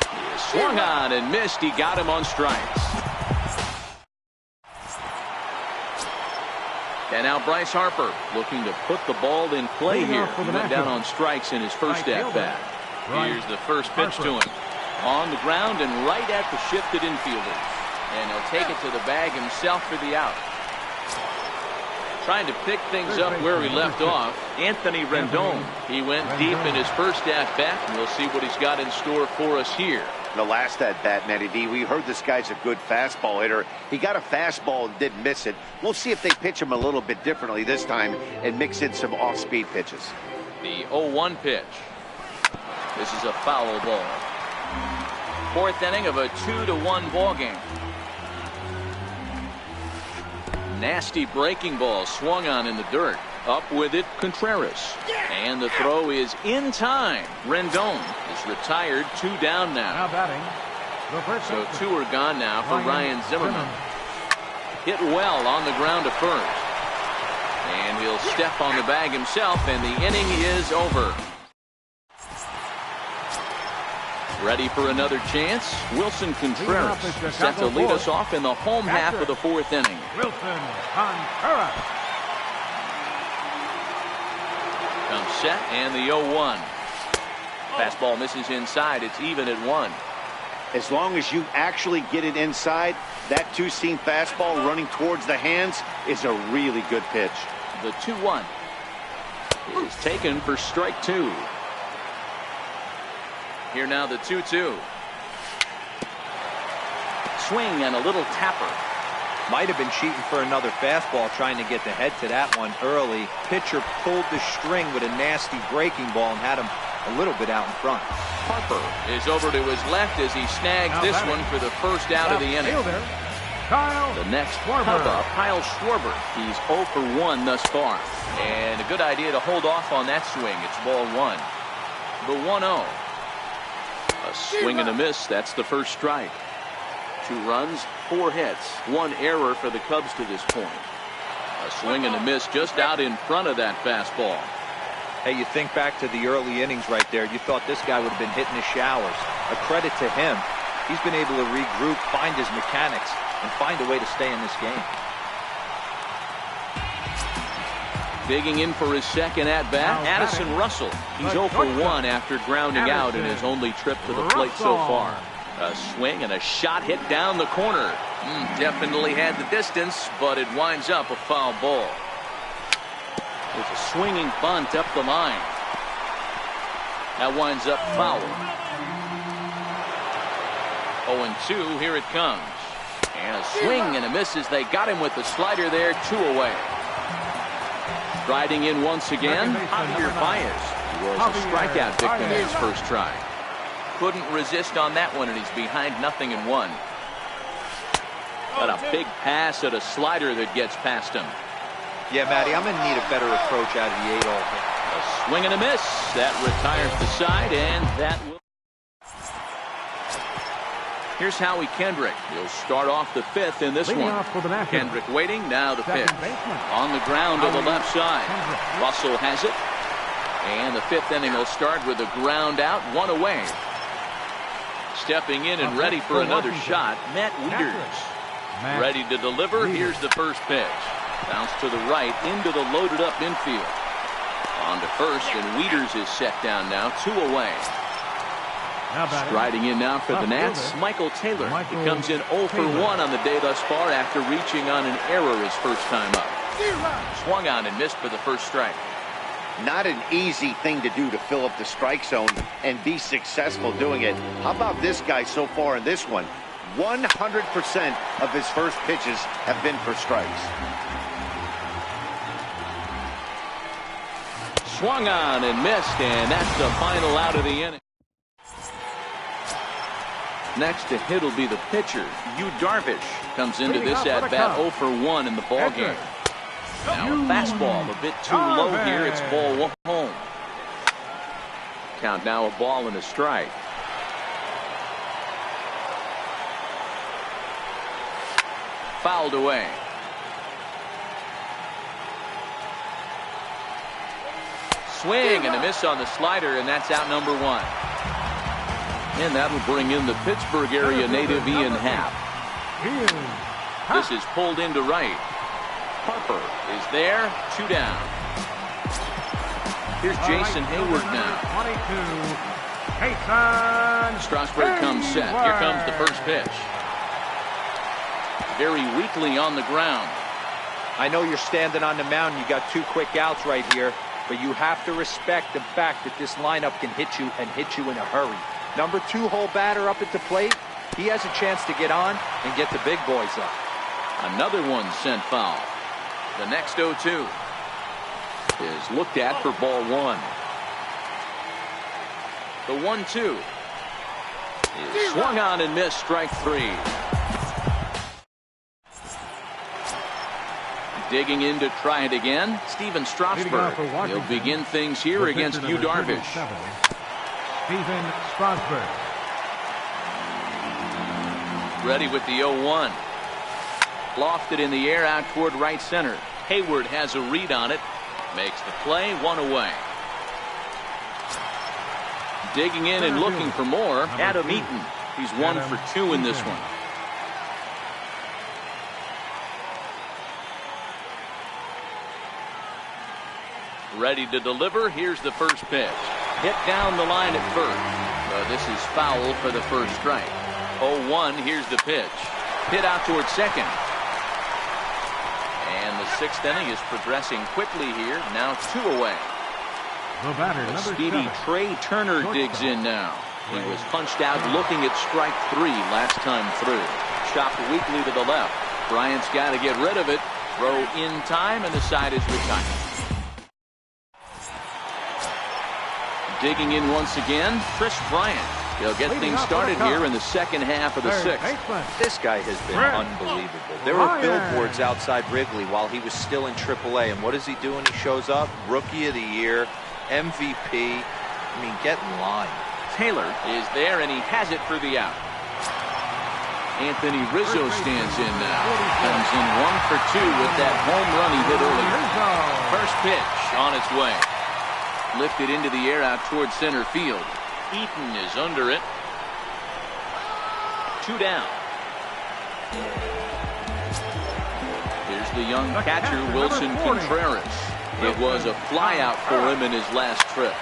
He swung on and missed. He got him on strikes. And now Bryce Harper looking to put the ball in play here. He went down on strikes in his first at-bat. Here's the first pitch to him. On the ground and right at the shifted infielders. And he'll take it to the bag himself for the out. Trying to pick things up where he left off, Anthony Rendon. He went deep in his first at-bat, and we'll see what he's got in store for us here. The last at-bat, Matty D, we heard this guy's a good fastball hitter. He got a fastball and didn't miss it. We'll see if they pitch him a little bit differently this time and mix in some off-speed pitches. The 0-1 pitch. This is a foul ball. Fourth inning of a 2-1 ball game. Nasty breaking ball swung on in the dirt. Up with it, Contreras. And the throw is in time. Rendon is retired. 2 down now. Now batting. So 2 are gone now for Ryan Zimmerman. Hit well on the ground to first. And he'll step on the bag himself, and the inning is over. Ready for another chance? Wilson Contreras set to lead us off in the home half of the 4th inning. Wilson Contreras. Comes set, and the 0-1. Fastball misses inside. It's even at 1. As long as you actually get it inside, that two-seam fastball running towards the hands is a really good pitch. The 2-1 is taken for strike 2. Here now the 2-2. Swing and a little tapper. Might have been cheating for another fastball, trying to get the head to that one early. Pitcher pulled the string with a nasty breaking ball and had him a little bit out in front. Harper is over to his left as he snags this one for the first out of the inning. The next up, Kyle Schwarber. He's 0 for 1 thus far. And a good idea to hold off on that swing. It's ball 1. The 1-0. A swing and a miss. That's the first strike. 2 runs, 4 hits, 1 error for the Cubs to this point. A swing and a miss just out in front of that fastball. Hey, you think back to the early innings right there. You thought this guy would have been hitting his showers. A credit to him. He's been able to regroup, find his mechanics, and find a way to stay in this game. Digging in for his second at-bat, Addison Russell. He's 0 for 1 after grounding out in his only trip to the plate so far. A swing and a shot hit down the corner. Definitely had the distance, but it winds up a foul ball. There's a swinging bunt up the line. That winds up foul. 0-2, here it comes. And a swing and a miss as they got him with the slider there, 2 away. Striding in once again, Javier Baez. He was a strikeout victim in his first try. Couldn't resist on that one, and he's behind 0-1. But a big pass at a slider that gets past him. Yeah, Matty, I'm going to need a better approach out of the 8-hole. A swing and a miss. That retires the side, and that will. Here's Howie Kendrick. He'll start off the 5th in this one. Kendrick waiting, now the pitch. On the ground to the left side. Russell has it. And the 5th inning will start with a ground out, 1 away. Stepping in and ready for another shot, Matt Wieters. Ready to deliver. Here's the first pitch. Bounce to the right into the loaded up infield. On to first, and Wieters is set down now, 2 away. Striding in now for the Nats, Michael Taylor. He comes in 0 for 1 on the day thus far after reaching on an error his first time up. Swung on and missed for the first strike. Not an easy thing to do to fill up the strike zone and be successful doing it. How about this guy so far in this one? 100% of his first pitches have been for strikes. Swung on and missed, and that's the final out of the inning. Next to hit will be the pitcher, Yu Darvish. Comes into this at-bat 0 for 1 in the ball game. Now a fastball a bit too low here. It's ball 1 home. Count now a ball and a strike. Fouled away. Swing and a miss on the slider, and that's out number 1. And that will bring in the Pittsburgh area native Ian Happ. This is pulled into right. Harper is there, 2 down. Here's Jason Hayward now. Strasburg comes set. Here comes the first pitch. Very weakly on the ground. I know you're standing on the mound. You got 2 quick outs right here, but you have to respect the fact that this lineup can hit you and hit you in a hurry. Number 2-hole batter up at the plate. He has a chance to get on and get the big boys up. Another one sent foul. The next 0-2 is looked at for ball 1. The 1-2 is swung on and missed. Strike 3. Digging in to try it again, Steven Strasburg. He'll begin things here against Yu Darvish. Steven Strasburg. Ready with the 0-1. Lofted in the air out toward right center. Hayward has a read on it. Makes the play, 1 away. Digging in and looking for more, Adam Eaton. He's 1 for 2 in this one. Ready to deliver. Here's the first pitch. Hit down the line at first. This is foul for the first strike. 0-1. Here's the pitch. Hit out towards second. And the 6th inning is progressing quickly here. Now 2 away. The batter, The speedy Trey Turner digs in now. He was punched out looking at strike 3 last time through. Chopped weakly to the left. Bryant's got to get rid of it. Throw in time, and the side is retired. Digging in once again, Chris Bryant. He'll get things started here in the second half of the 6th. This guy has been unbelievable. There were billboards outside Wrigley while he was still in AAA, and what does he do when he shows up? Rookie of the Year, MVP. I mean, get in line. Taylor is there, and he has it for the out. Anthony Rizzo stands in now. Comes in 1 for 2 with that home run he hit earlier. First pitch on its way. Lifted into the air out towards center field. Eaton is under it. 2 down. Here's the young catcher, Wilson Contreras. It was a flyout for him in his last trip.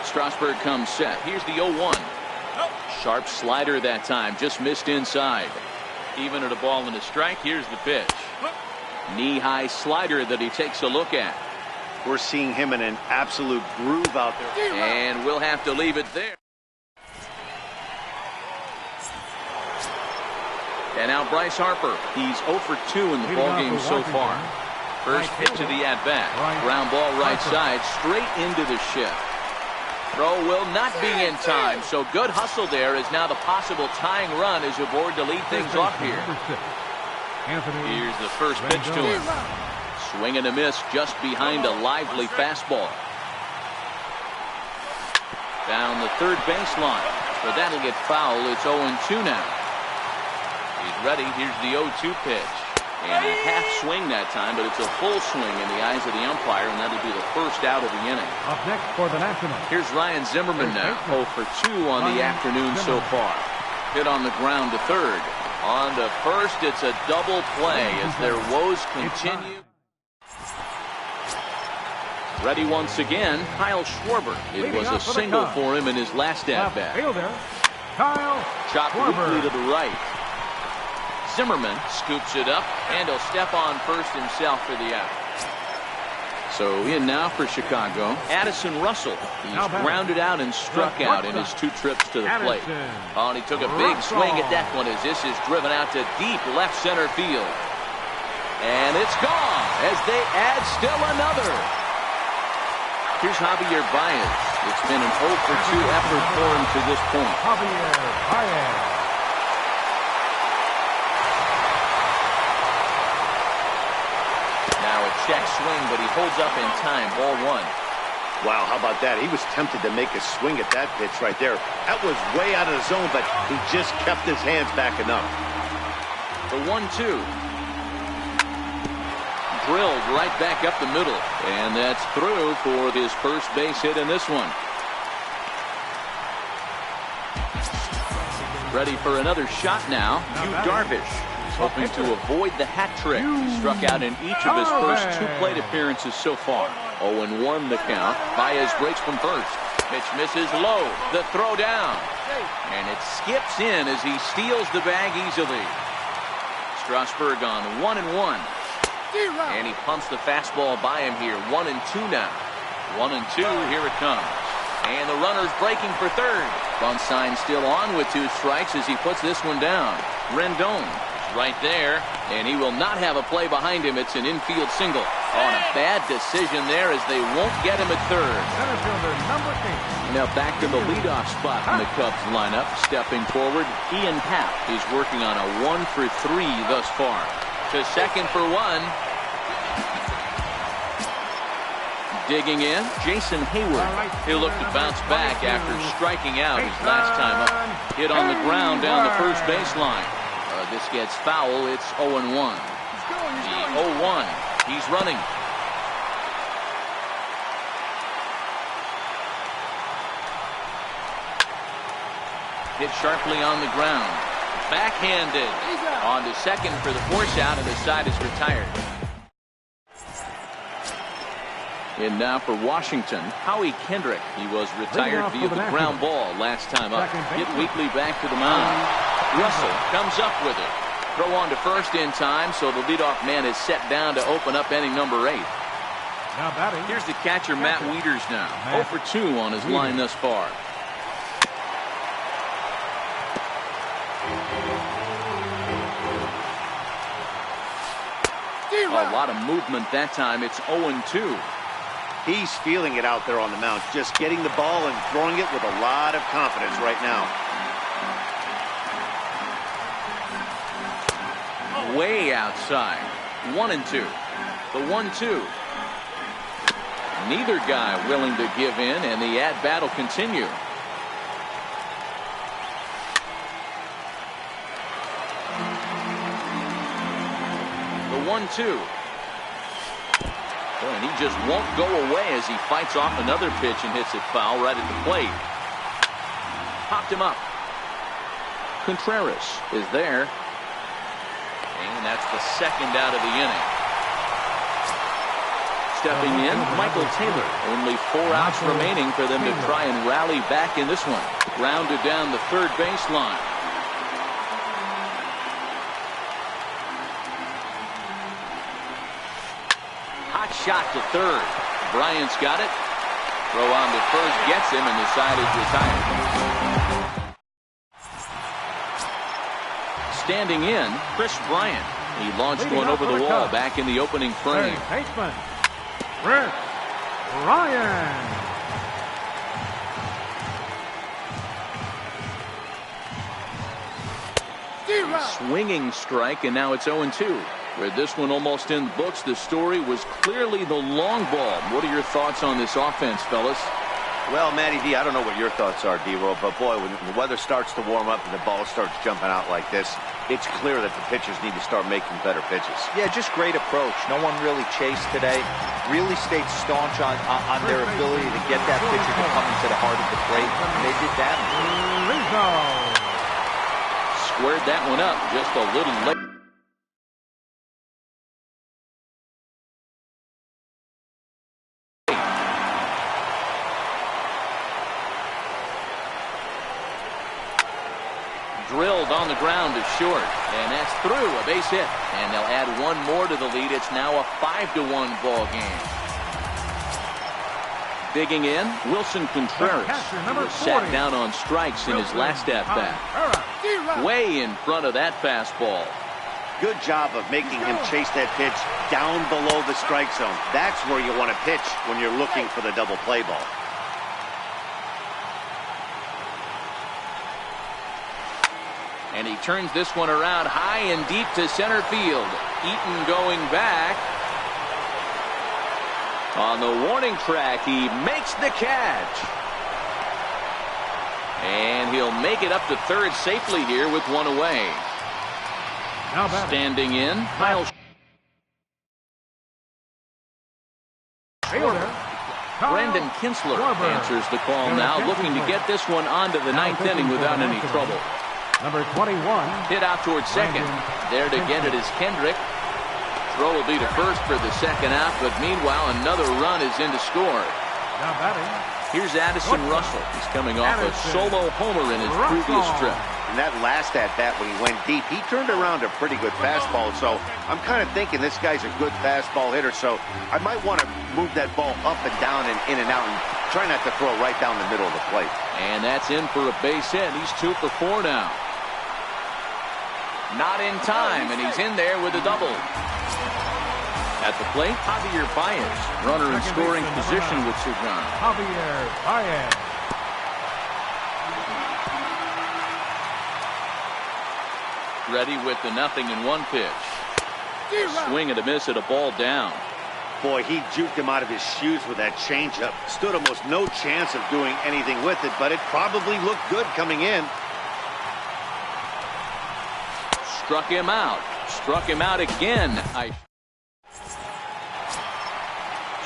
Strasburg comes set. Here's the 0-1. Sharp slider that time. Just missed inside. Even at a ball and a strike, here's the pitch. Knee-high slider that he takes a look at. We're seeing him in an absolute groove out there. And we'll have to leave it there. And now Bryce Harper. He's 0 for 2 in the ballgame so far. First pitch of the at-bat. Ground ball right side, straight into the shift. Throw will not be in time, so good hustle there is now the possible tying run as aboard to lead things off here. Here's the first pitch to him. Swing and a miss just behind a lively fastball. Down the third baseline. But that'll get foul. It's 0-2 now. He's ready. Here's the 0-2 pitch. And a half swing that time, but it's a full swing in the eyes of the umpire, and that'll be the first out of the inning. Up next for the Nationals. Here's Ryan Zimmerman now. 0 for 2 on the afternoon so far. Hit on the ground to third. On to first, it's a double play as their woes continue. Ready once again, Kyle Schwarber. It was a single for him in his last at-bat. Kyle Chopped weakly to the right. Zimmerman scoops it up, and he'll step on first himself for the out. So in now for Chicago, Addison Russell. He's grounded out and struck out in his 2 trips to the plate. Oh, and he took a big swing at that one as this is driven out to deep left center field. And it's gone as they add still another. Here's Javier Baez. It's been an 0 for 2 effort for him to this point. Javier Baez. Check swing, but he holds up in time. Ball 1. Wow, how about that? He was tempted to make a swing at that pitch right there. That was way out of the zone, but he just kept his hands back enough. The 1-2. Drilled right back up the middle. And that's through for his first base hit in this one. Ready for another shot now. Yu Darvish. Hoping to avoid the hat trick. He struck out in each of his first 2 plate appearances so far. 0-1 the count. Baez breaks from first. Pitch misses low. The throw down. And it skips in as he steals the bag easily. Strasburg on 1-1. And he pumps the fastball by him here. 1-2 now. 1-2. Here it comes. And the runner's breaking for third. Bunt sign still on with 2 strikes as he puts this one down. Rendon right there, and he will not have a play behind him. It's an infield single. On a bad decision there as they won't get him at third. Center fielder number 8. Now back to the leadoff spot in the Cubs lineup. Stepping forward, Ian Happ. He's working on a 1-for-3 thus far. To second for 1. Digging in, Jason Hayward. He'll look to bounce back after striking out his last time up. Hit on the ground down the first baseline. This gets foul. It's 0-1. The 0-1. He's running. Hit sharply on the ground. Backhanded. On to second for the force out, and the side is retired. And now for Washington, Howie Kendrick. He was retired via the ground ball last time up. Hit weakly back to the mound. Russell comes up with it. Throw on to first in time, so the leadoff man is set down to open up inning number 8. Now batting. Here's the catcher, Matt Wieters now. 0-for-2 on his line thus far. A lot of movement that time. It's 0-2. He's feeling it out there on the mound, just getting the ball and throwing it with a lot of confidence right now. Way outside. 1-2. The 1-2. Neither guy willing to give in, and the at-bat will continue. The 1-2. And he just won't go away as he fights off another pitch and hits it foul right at the plate. Popped him up. Contreras is there. And that's the second out of the inning. Stepping in, Michael Taylor. Only 4 outs remaining for them to try and rally back in this one. Grounded down the third baseline. Hot shot to third. Bryant's got it. Throw on to first gets him, and the side is retired. Standing in, Chris Bryant. He launched one over the wall back in the opening frame. Baseman, Chris Bryant. Swinging strike, and now it's 0-2. Where this one almost in the books, the story was clearly the long ball. What are your thoughts on this offense, fellas? Well, Matty D, I don't know what your thoughts are, D-Roll, but boy, when the weather starts to warm up and the ball starts jumping out like this, it's clear that the pitchers need to start making better pitches. Yeah, just great approach. No one really chased today. Really stayed staunch on their ability to get that pitcher to come into the heart of the plate. And they did that. Squared that one up just a little late. Drilled on the ground to short, and that's through, a base hit. And they'll add one more to the lead. It's now a 5-1 ball game. Digging in, Wilson Contreras. He was sat down on strikes in his last at-bat. Way in front of that fastball. Good job of making him chase that pitch down below the strike zone. That's where you want to pitch when you're looking for the double play ball. And he turns this one around high and deep to center field. Eaton going back. On the warning track, he makes the catch. And he'll make it up to third safely here with one away. Standing in, Kyle. Brandon Kinsler answers the call now, looking to get this one onto the ninth inning without any trouble. Number 21. Hit out towards second. There to get it is Kendrick. Throw will be to first for the second out, but meanwhile another run is in to score. Now batting. Here's Addison Russell. He's coming off a solo homer in his previous trip. And that last at-bat when he went deep, he turned around a pretty good fastball. So I'm kind of thinking this guy's a good fastball hitter. So I might want to move that ball up and down and in and out and try not to throw right down the middle of the plate. And that's in for a base hit. He's 2 for 4 now. Not in time, and he's in there with a double. At the plate, Javier Baez, runner in scoring position with Sugan. Javier Baez. Ready with the 0-1 pitch. Swing and a miss at a ball down. Boy, he juked him out of his shoes with that changeup. Stood almost no chance of doing anything with it, but it probably looked good coming in. Struck him out. Struck him out again.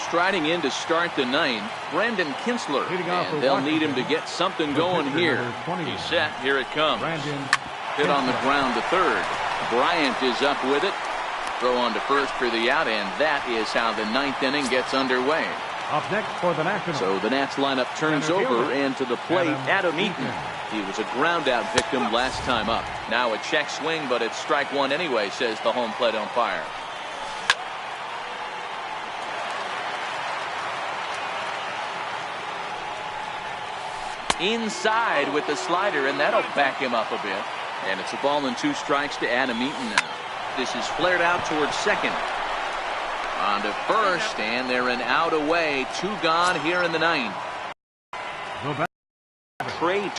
Striding in to start the ninth, Brandon Kinsler. And they'll need him to get something going here. He's set. Here it comes. Hit on the ground to third. Bryant is up with it. Throw on to first for the out, and that is how the ninth inning gets underway. Up next for the Nationals. So the Nats lineup turns over, and to the plate, Adam Eaton. He was a ground-out victim last time up. Now a check swing, but it's strike one anyway, says the home plate umpire. Inside with the slider, and that'll back him up a bit. And it's a ball and 2 strikes to Adam Eaton now. This is flared out towards second. On to first, and they're an out away. 2 gone here in the ninth. Go back. Trey